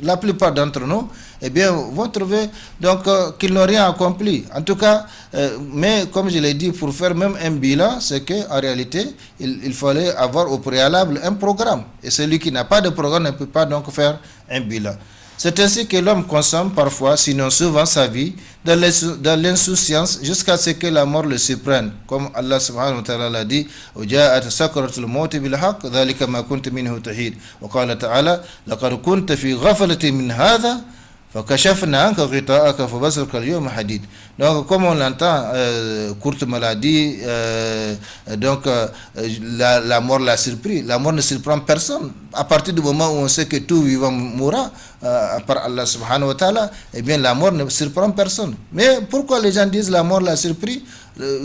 la plupart d'entre nous, eh bien, vont trouver donc qu'ils n'ont rien accompli. En tout cas, mais comme je l'ai dit, pour faire même un bilan, c'est qu'en réalité, il fallait avoir au préalable un programme. Et celui qui n'a pas de programme ne peut pas donc faire un bilan. C'est ainsi que l'homme consomme parfois, sinon souvent, sa vie dans l'insouciance jusqu'à ce que la mort le surprenne. Comme Allah subhanahu wa ta'ala l'a dit, وَجَاءَتْ سَكْرَةُ الْمَوْتِ بِالْحَقِّ ذَلِكَ مَا كُنْتَ مِنْهُ تَحِيدٌ وقال تعالى لقد كنت في غفلة من هذا فكشفنا عنك غطاءك فبصرك اليوم حديد. Donc, comme on l'entend, courte maladie, donc la mort l'a surpris. La mort ne surprend personne. À partir du moment où on sait que tout vivant mourra, par Allah subhanahu wa ta'ala, eh bien la mort ne surprend personne. Mais pourquoi les gens disent la mort l'a surpris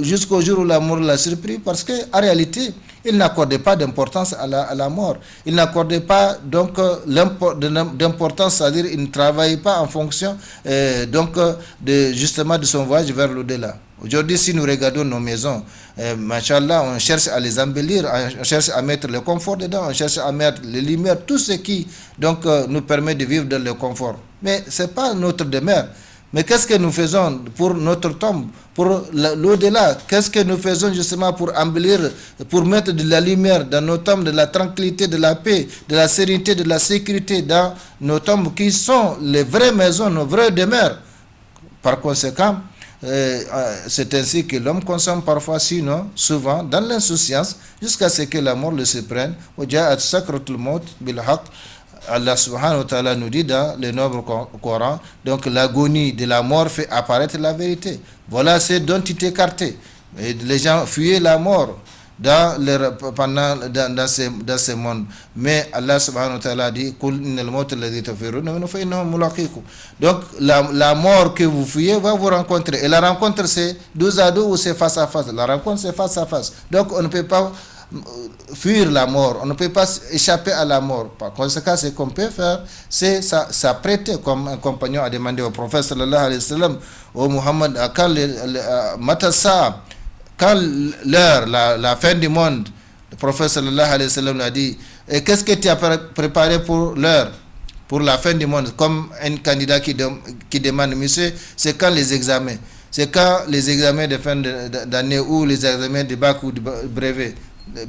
jusqu'au jour où la mort l'a surpris? Parce qu'en réalité, ils n'accordaient pas d'importance à la mort. Ils n'accordaient pas donc d'importance, c'est-à-dire ils ne travaillaient pas en fonction justement de son voyage vers l'au-delà. Aujourd'hui, si nous regardons nos maisons, machallah, on cherche à les embellir, on cherche à mettre le confort dedans, on cherche à mettre les lumières, tout ce qui donc nous permet de vivre dans le confort. Mais ce n'est pas notre demeure. Mais qu'est-ce que nous faisons pour notre tombe, pour l'au-delà? Qu'est-ce que nous faisons justement pour embellir, pour mettre de la lumière dans nos tombes, de la tranquillité, de la paix, de la sérénité, de la sécurité dans nos tombes qui sont les vraies maisons, nos vraies demeures? Par conséquent, c'est ainsi que l'homme consomme parfois, sinon souvent, dans l'insouciance, jusqu'à ce que la mort le surprenne. Allah subhanahu wa ta'ala nous dit dans le noble Coran, donc l'agonie de la mort fait apparaître la vérité. Voilà ce dont il est écarté. Et les gens fuyaient la mort dans ce monde. Mais Allah subhanahu wa ta'ala dit donc la mort que vous fuyez va vous rencontrer. Et la rencontre, c'est dos à dos ou c'est face à face. La rencontre, c'est face à face. Donc on ne peut pas fuir la mort, on ne peut pas échapper à la mort. Par conséquent, ce qu'on peut faire, c'est s'apprêter, comme un compagnon a demandé au prophète sallallahu alayhi wa sallam, au Muhammad, quand l'heure, la fin du monde, le prophète sallallahu alayhi wa sallam a dit, et qu'est-ce que tu as préparé pour l'heure, pour la fin du monde? Comme un candidat qui demande, monsieur, c'est quand les examens? C'est quand les examens de fin d'année ou les examens de bac ou de brevet?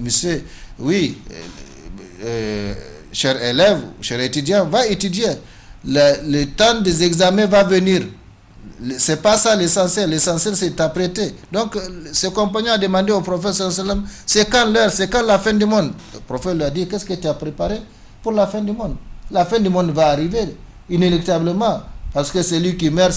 Monsieur, oui, cher élève, cher étudiant, va étudier. Le temps des examens va venir. C'est pas ça l'essentiel. L'essentiel, c'est t'apprêter. Donc, ce compagnon a demandé au prophète sallallahu alayhi wa sallam, c'est quand l'heure, c'est quand la fin du monde? Le prophète lui a dit, qu'est-ce que tu as préparé pour la fin du monde? La fin du monde va arriver, inéluctablement. Parce que celui qui meurt,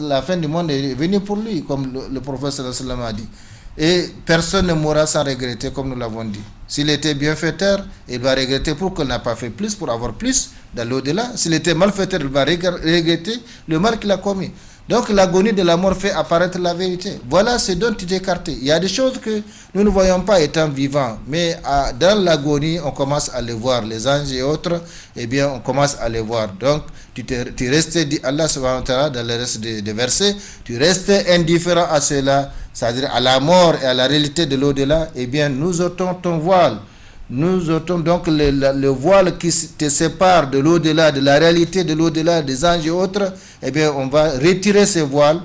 la fin du monde est venue pour lui, comme le prophète sallallahu alayhi wa sallam a dit. Et personne ne mourra sans regretter, comme nous l'avons dit. S'il était bienfaiteur, il va regretter pourquoi il n'a pas fait plus, pour avoir plus dans l'au-delà. S'il était malfaiteur, il va regretter le mal qu'il a commis. Donc l'agonie de la mort fait apparaître la vérité. Voilà ce dont il est écarté. Il y a des choses que nous ne voyons pas étant vivants, mais dans l'agonie, on commence à les voir. Les anges et autres, eh bien, on commence à les voir. Donc, tu restes, dit Allah subhanahu wa ta'ala dans le reste des versets, tu restes indifférent à cela, c'est-à-dire à la mort et à la réalité de l'au-delà. Eh bien, nous ôtons ton voile. Nous ôtons donc le voile qui te sépare de l'au-delà, de la réalité de l'au-delà, des anges et autres. Eh bien, on va retirer ces voiles.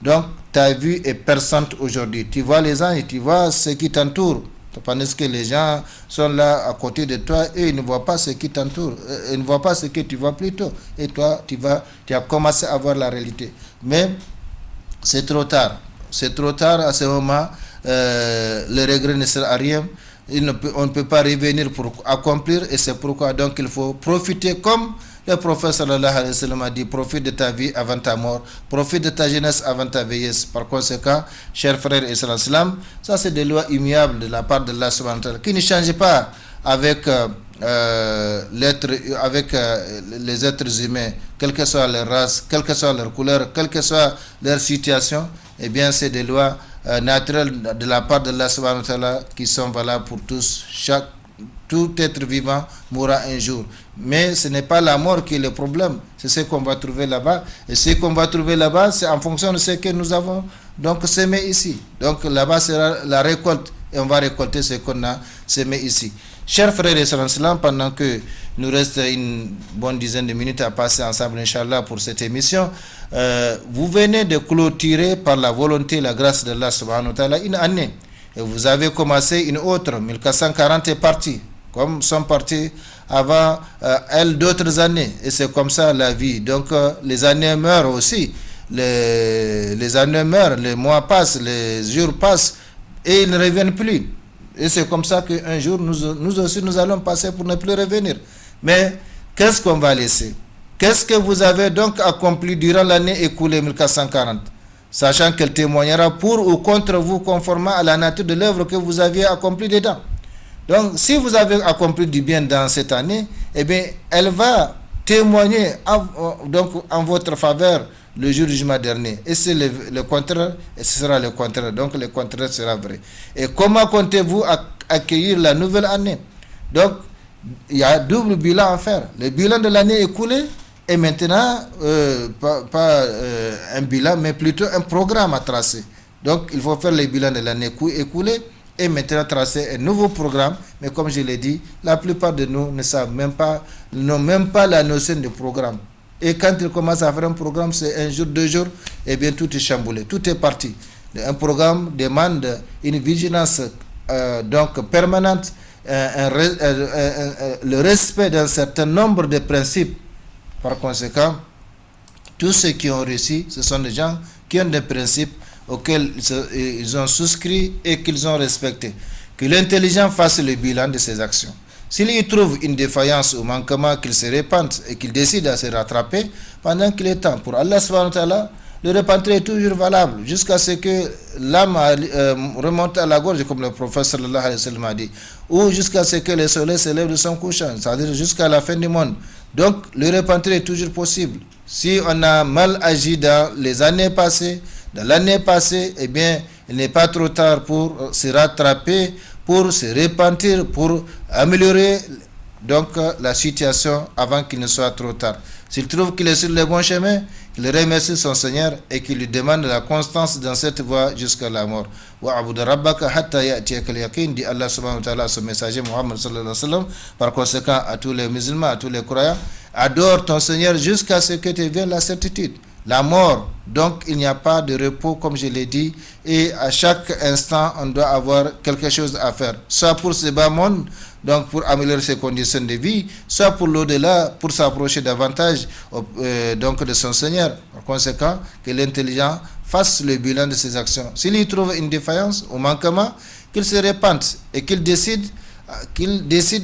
Donc, ta vue est perçante aujourd'hui. Tu vois les anges, tu vois ce qui t'entoure. Pendant que les gens sont là à côté de toi et ils ne voient pas ce qui t'entoure. Ils ne voient pas ce que tu vois plutôt. Et toi, tu as commencé à voir la réalité. Mais c'est trop tard. C'est trop tard à ce moment. Le regret ne sert à rien. on ne peut pas revenir pour accomplir, et c'est pourquoi donc il faut profiter, comme le prophète sallallahu alayhi wa sallam a dit, profite de ta vie avant ta mort, profite de ta jeunesse avant ta vieillesse. Par conséquent, chers frères et sœurs, ça c'est des lois immuables de la part de Allah subhanahu wa ta'ala, qui ne changent pas avec les êtres humains, quelle que soit leur race, quelle que soit leur couleur, quelle que soit leur situation. Eh bien, c'est des lois naturelles de la part de Allah subhanahu wa ta'ala qui sont valables pour tous. Tout être vivant mourra un jour. Mais ce n'est pas la mort qui est le problème, c'est ce qu'on va trouver là-bas. Et ce qu'on va trouver là-bas, c'est en fonction de ce que nous avons donc semé ici. Donc là-bas sera la récolte, et on va récolter ce qu'on a semé ici. Chers frères et sœurs, pendant que nous reste une bonne dizaine de minutes à passer ensemble, Inch'Allah, pour cette émission, vous venez de clôturer par la volonté et la grâce de Allah subhanahu wa ta'ala une année. Et vous avez commencé une autre, 1440 est parti, comme sont partis avant elle d'autres années. Et c'est comme ça la vie. Donc les années meurent aussi. Les années meurent, les mois passent, les jours passent et ils ne reviennent plus. Et c'est comme ça qu'un jour, nous aussi, nous allons passer pour ne plus revenir. Mais qu'est-ce qu'on va laisser? Qu'est-ce que vous avez donc accompli durant l'année écoulée 1440? Sachant qu'elle témoignera pour ou contre vous, conformément à la nature de l'œuvre que vous aviez accomplie dedans. Donc, si vous avez accompli du bien dans cette année, eh bien, elle va témoigner en votre faveur le jour du jugement dernier. Et c'est le contraire, et ce sera le contraire. Donc, le contraire sera vrai. Et comment comptez-vous accueillir la nouvelle année? Donc, il y a double bilan à faire. Le bilan de l'année écoulée, et maintenant, pas un bilan, mais plutôt un programme à tracer. Donc, il faut faire le bilan de l'année écoulée et maintenant tracer un nouveau programme. Mais comme je l'ai dit, la plupart de nous ne savent même pas, n'ont même pas la notion de programme. Et quand ils commencent à faire un programme, c'est un jour, 2 jours, et bien tout est chamboulé, tout est parti. Un programme demande une vigilance donc permanente, le respect d'un certain nombre de principes. Par conséquent, tous ceux qui ont réussi, ce sont des gens qui ont des principes auxquels ils ont souscrit et qu'ils ont respectés. Que l'intelligent fasse le bilan de ses actions. S'il y trouve une défaillance ou manquement, qu'il se repente et qu'il décide à se rattraper pendant qu'il est temps. Pour Allah subhanahu wa ta'ala, le repentir est toujours valable jusqu'à ce que l'âme remonte à la gorge, comme le prophète sallallahu alayhi wa sallam a dit, ou jusqu'à ce que le soleil se lève de son couchant, c'est-à-dire jusqu'à la fin du monde. Donc, le repentir est toujours possible. Si on a mal agi dans les années passées, dans l'année passée, eh bien, il n'est pas trop tard pour se rattraper, pour se repentir, pour améliorer donc la situation avant qu'il ne soit trop tard. S'il trouve qu'il est sur le bon chemin, qu'il remercie son Seigneur et qu'il lui demande la constance dans cette voie jusqu'à la mort. Wa'abud rabbaka hatta ya'tiyaka al-yaqin, dit Allah subhanahu wa ta'ala à son messager Muhammad sallallahu alayhi wa sallam. Par conséquent, à tous les musulmans, à tous les croyants, adore ton Seigneur jusqu'à ce que te vienne la certitude. La mort, donc il n'y a pas de repos comme je l'ai dit, et à chaque instant on doit avoir quelque chose à faire, soit pour ce bas monde, donc pour améliorer ses conditions de vie, soit pour l'au-delà, pour s'approcher davantage donc de son Seigneur. Par conséquent, que l'intelligent fasse le bilan de ses actions. S'il y trouve une défaillance ou manquement, qu'il se repente et qu'il décide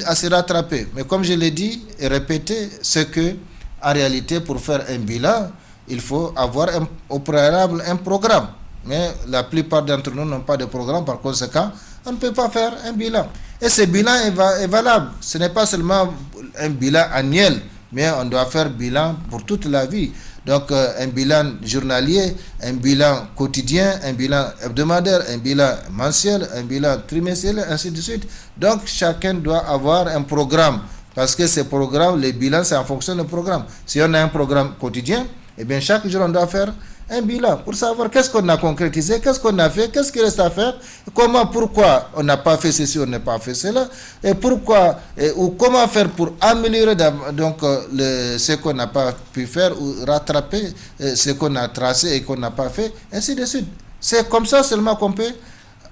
à se rattraper. Mais comme je l'ai dit et répété, c'est que en réalité, pour faire un bilan, il faut avoir au préalable un programme. Mais la plupart d'entre nous n'ont pas de programme, par conséquent, on ne peut pas faire un bilan. Et ce bilan est valable. Ce n'est pas seulement un bilan annuel, mais on doit faire bilan pour toute la vie. Donc un bilan journalier, un bilan quotidien, un bilan hebdomadaire, un bilan mensuel, un bilan trimestriel, ainsi de suite. Donc chacun doit avoir un programme. Parce que ces programmes, les bilans, c'est en fonction du programme. Si on a un programme quotidien, eh bien chaque jour on doit faire un bilan pour savoir qu'est-ce qu'on a concrétisé, qu'est-ce qu'on a fait, qu'est-ce qui reste à faire, pourquoi on n'a pas fait ceci, on n'a pas fait cela, et pourquoi, ou comment faire pour améliorer donc ce qu'on n'a pas pu faire ou rattraper ce qu'on a tracé et qu'on n'a pas fait, ainsi de suite. C'est comme ça seulement qu'on peut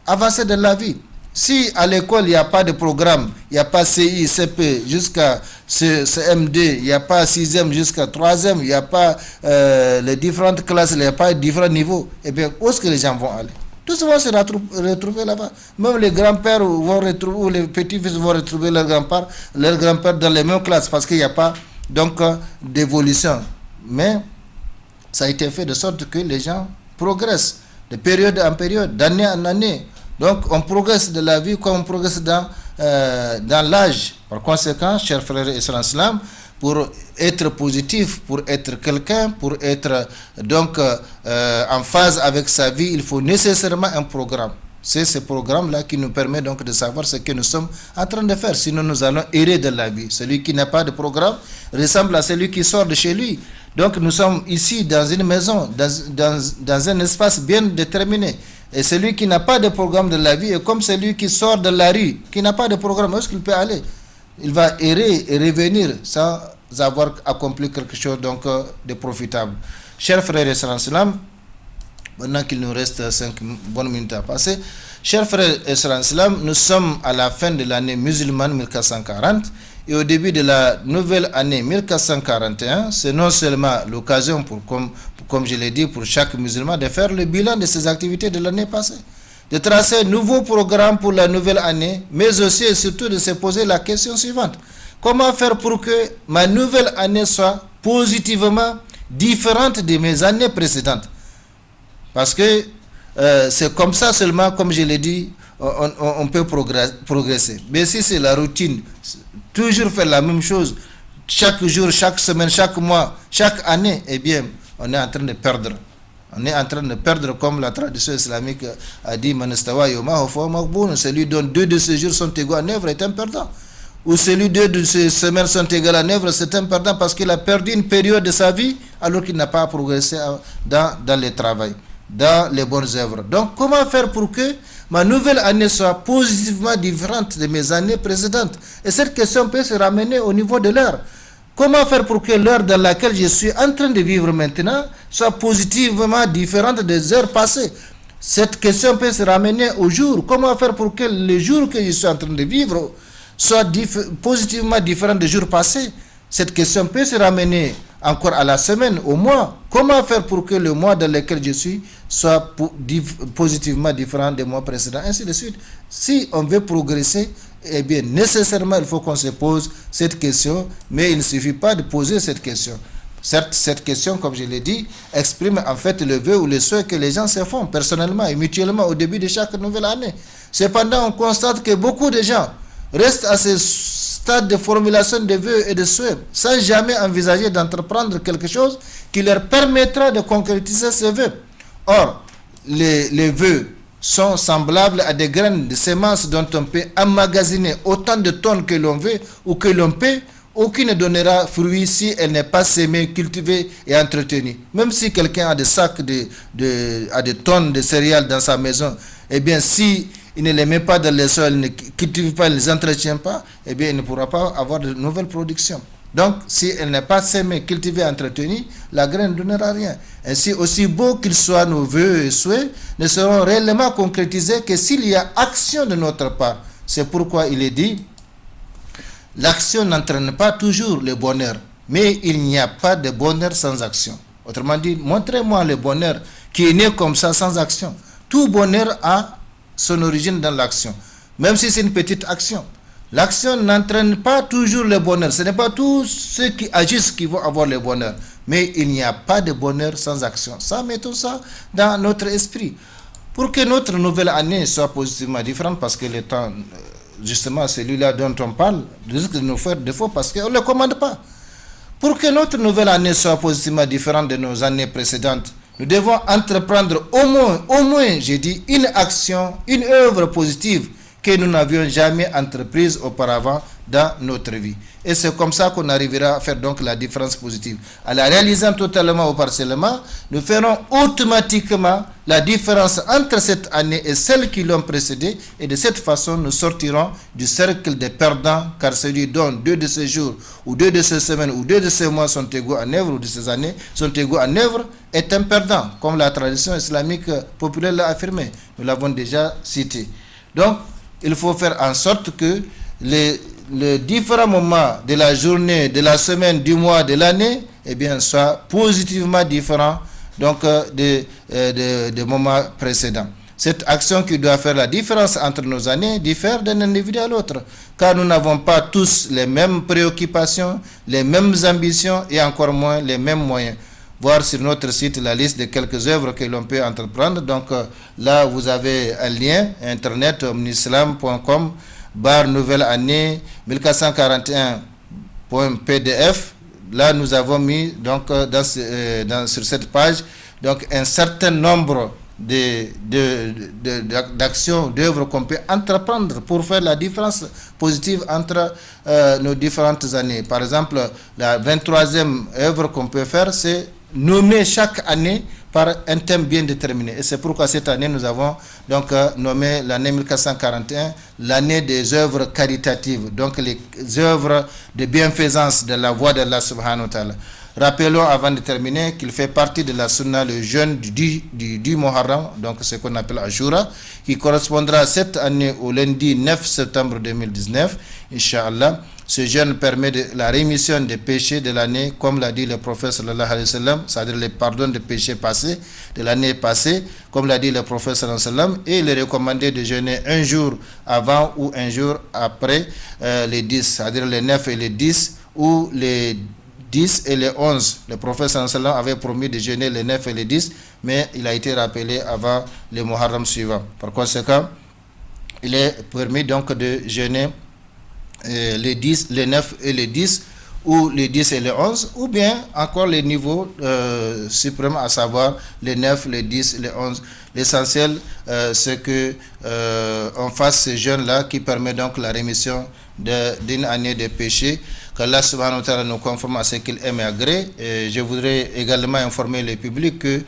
avancer dans la vie. Si à l'école il n'y a pas de programme, il n'y a pas CI, CP jusqu'à CM2, il n'y a pas 6e jusqu'à 3e, il n'y a pas les différentes classes, il n'y a pas différents niveaux, eh bien où est-ce que les gens vont aller? Tous vont se retrouver là-bas. Même les grands-pères vont retrouver, ou les petits-fils vont retrouver leur grand-père dans les mêmes classes, parce qu'il n'y a pas donc d'évolution. Mais ça a été fait de sorte que les gens progressent de période en période, d'année en année. Donc on progresse de la vie comme on progresse dans l'âge. Par conséquent, chers frères et sœurs en islam, pour être positif, pour être quelqu'un, pour être donc en phase avec sa vie, il faut nécessairement un programme. C'est ce programme-là qui nous permet donc de savoir ce que nous sommes en train de faire. Sinon, nous allons errer de la vie. Celui qui n'a pas de programme ressemble à celui qui sort de chez lui. Donc, nous sommes ici dans une maison, dans un espace bien déterminé. Et celui qui n'a pas de programme de la vie est comme celui qui sort de la rue, qui n'a pas de programme. Où est-ce qu'il peut aller? Il va errer et revenir sans avoir accompli quelque chose donc, de profitable. Chers frères et sœurs en islam, maintenant qu'il nous reste 5 bonnes minutes à passer, chers frères et sœurs en islam, nous sommes à la fin de l'année musulmane 1440 et au début de la nouvelle année 1441. C'est non seulement l'occasion pour, comme je l'ai dit, pour chaque musulman de faire le bilan de ses activités de l'année passée, de tracer un nouveau programme pour la nouvelle année, mais aussi et surtout de se poser la question suivante: comment faire pour que ma nouvelle année soit positivement différente de mes années précédentes? Parce que c'est comme ça seulement, comme je l'ai dit, on peut progresser. Mais si c'est la routine, toujours faire la même chose, chaque jour, chaque semaine, chaque mois, chaque année, eh bien, on est en train de perdre. On est en train de perdre, comme la tradition islamique a dit, celui dont 2 de ses jours sont égaux à 9 est un perdant. Ou celui 2 de ses semaines sont égales à 9, c'est un perdant parce qu'il a perdu une période de sa vie alors qu'il n'a pas progressé dans le travail, dans les bonnes œuvres. Donc, comment faire pour que ma nouvelle année soit positivement différente de mes années précédentes? Et cette question peut se ramener au niveau de l'heure. Comment faire pour que l'heure dans laquelle je suis en train de vivre maintenant soit positivement différente des heures passées? Cette question peut se ramener au jour. Comment faire pour que le jour que je suis en train de vivre soit positivement différent des jours passés? Cette question peut se ramener encore à la semaine, au mois. Comment faire pour que le mois dans lequel je suis soit positivement différent des mois précédents, ainsi de suite. Si on veut progresser, eh bien, nécessairement, il faut qu'on se pose cette question, mais il ne suffit pas de poser cette question. Certes, cette question, comme je l'ai dit, exprime en fait le vœu ou le souhait que les gens se font personnellement et mutuellement au début de chaque nouvelle année. Cependant, on constate que beaucoup de gens restent à ce stade de formulation de vœux et de souhaits sans jamais envisager d'entreprendre quelque chose qui leur permettra de concrétiser ces vœux. Or, les vœux sont semblables à des graines de semences dont on peut emmagasiner autant de tonnes que l'on veut ou que l'on peut. Aucune ne donnera fruit si elle n'est pas semée, cultivée et entretenue. Même si quelqu'un a des sacs a des tonnes de céréales dans sa maison, eh bien si il ne les met pas dans les sols, il ne cultive pas, il ne les entretient pas, eh bien il ne pourra pas avoir de nouvelles productions. Donc si elle n'est pas semée, cultivée, entretenue, la graine ne donnera rien. Ainsi, aussi beau qu'ils soient nos vœux et souhaits, ne seront réellement concrétisés que s'il y a action de notre part. C'est pourquoi il est dit: l'action n'entraîne pas toujours le bonheur, mais il n'y a pas de bonheur sans action. Autrement dit, montrez-moi le bonheur qui est né comme ça sans action. Tout bonheur a son origine dans l'action, même si c'est une petite action. L'action n'entraîne pas toujours le bonheur. Ce n'est pas tous ceux qui agissent qui vont avoir le bonheur, mais il n'y a pas de bonheur sans action. Ça, mettons ça dans notre esprit. Pour que notre nouvelle année soit positivement différente, parce que le temps, justement, celui-là dont on parle, risque de nous faire défaut parce qu'on ne le commande pas. Pour que notre nouvelle année soit positivement différente de nos années précédentes, nous devons entreprendre au moins, j'ai dit, une action, une œuvre positive que nous n'avions jamais entreprise auparavant dans notre vie. Et c'est comme ça qu'on arrivera à faire donc la différence positive. En la réalisant totalement ou partiellement, nous ferons automatiquement la différence entre cette année et celle qui l'ont précédée, et de cette façon nous sortirons du cercle des perdants, car celui dont 2 de ces jours ou 2 de ces semaines ou 2 de ces mois sont égaux à 9 ou de ces années sont égaux à 9 est un perdant, comme la tradition islamique populaire l'a affirmé. Nous l'avons déjà cité. Donc, il faut faire en sorte que les différents moments de la journée, de la semaine, du mois, de l'année, eh bien, soient positivement différents donc des moments précédents. Cette action qui doit faire la différence entre nos années diffère d'un individu à l'autre, car nous n'avons pas tous les mêmes préoccupations, les mêmes ambitions et encore moins les mêmes moyens. Voir sur notre site la liste de quelques œuvres que l'on peut entreprendre. Donc là, vous avez un lien, internet, omnislam.com, nouvelle année 1441.pdf. Là, nous avons mis donc, sur cette page donc, un certain nombre d'actions, d'œuvres qu'on peut entreprendre pour faire la différence positive entre nos différentes années. Par exemple, la 23e œuvre qu'on peut faire, c'est nommer chaque année par un thème bien déterminé. Et c'est pourquoi cette année, nous avons donc nommé l'année 1441 l'année des œuvres caritatives, donc les œuvres de bienfaisance de la voie d'Allah subhanahu wa ta'ala. Rappelons avant de terminer qu'il fait partie de la sunna le jeûne du Muharram, donc ce qu'on appelle Ashura, qui correspondra cette année au lundi 9 septembre 2019, Inch'Allah. Ce jeûne permet la rémission des péchés de l'année, comme l'a dit le prophète sallallahu alayhi wa sallam, c'est-à-dire le pardon des péchés passés, de l'année passée, comme l'a dit le prophète sallallahu alayhi wa sallam, et il est recommandé de jeûner un jour avant ou un jour après les 10, c'est-à-dire les 9 et les 10, ou les 10 et les 11. Le prophète sallallahu alayhi wa sallam avait promis de jeûner les 9 et les 10, mais il a été rappelé avant le Muharram suivant. Par conséquent, il est permis donc de jeûner les 10, les 9 et les 10, ou les 10 et les 11, ou bien encore les niveaux suprêmes, à savoir les 9, les 10, les 11. L'essentiel, c'est que on fasse ce jeûne-là qui permet donc la rémission d'une année de péché, qu'Allah subhanahu wa ta'ala nous conforme à ce qu'il aime et agrée. Je voudrais également informer le public que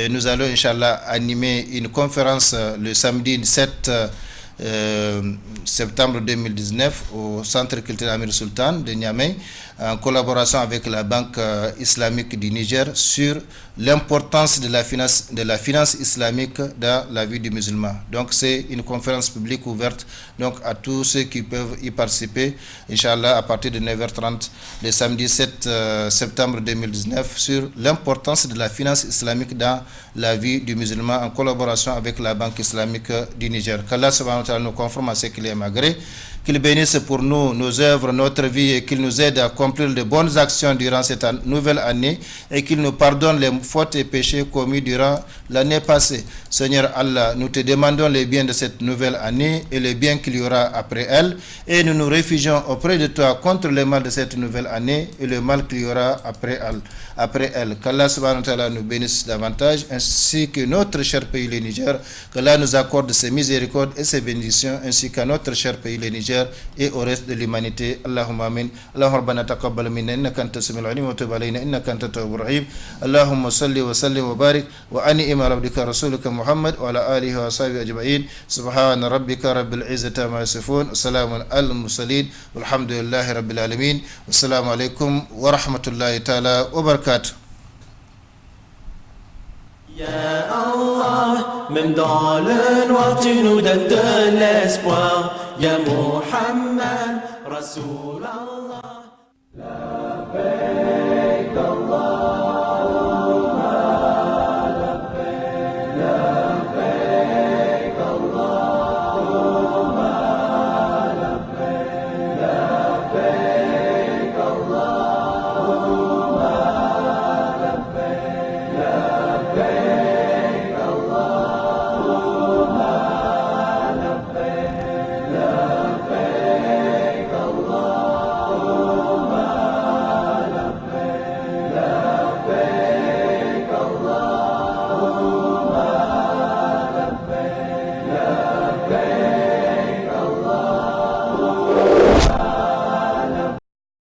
nous allons, Inch'Allah, animer une conférence le samedi 7 septembre 2019 au Centre culturel Amir Sultan de Niamey, en collaboration avec la Banque islamique du Niger, sur l'importance de la finance islamique dans la vie du musulman. Donc c'est une conférence publique ouverte donc à tous ceux qui peuvent y participer, Inch'Allah, à partir de 9h30 le samedi 7 septembre 2019, sur l'importance de la finance islamique dans la vie du musulman, en collaboration avec la Banque islamique du Niger. Qu'Allah subhanahu wa ta'ala nous conforme à ce qu'il aime agré, qu'il bénisse pour nous nos œuvres, notre vie, et qu'il nous aide à accomplir de bonnes actions durant cette nouvelle année, et qu'il nous pardonne les fautes et péchés commis durant l'année passée. Seigneur Allah, nous te demandons les biens de cette nouvelle année et les biens qu'il y aura après elle, et nous nous réfugions auprès de toi contre le mal de cette nouvelle année et le mal qu'il y aura après elle. Qu'Allah subhanahu wa ta'ala nous bénisse davantage, ainsi que notre cher pays le Niger, qu'Allah nous accorde ses miséricordes et ses bénédictions, ainsi qu'à notre cher pays le Niger et au reste de l'humanité. Allahumma amin. Allahumma rabbana taqabbal minna innaka antas samiul alim wa tub alayna innaka antat tawwabur rahim. Allahumma salli wa sallim wa barik wa an'im ala abdika rasulika Muhammad wa ala alihi wa sahbihi ajma'in. Subhana rabbika rabbil izzati amma yasifun. Salamun al mursalin. Walhamdulillahi rabbil alamin. Wassalamu alaykum wa rahmatullahi ta'ala wa barakatuh. Ya Allah, même dans le noir tu nous donnes de l'espoir. Ya Muhammad, Rasul Allah. Labbaik Allahumma labbaik.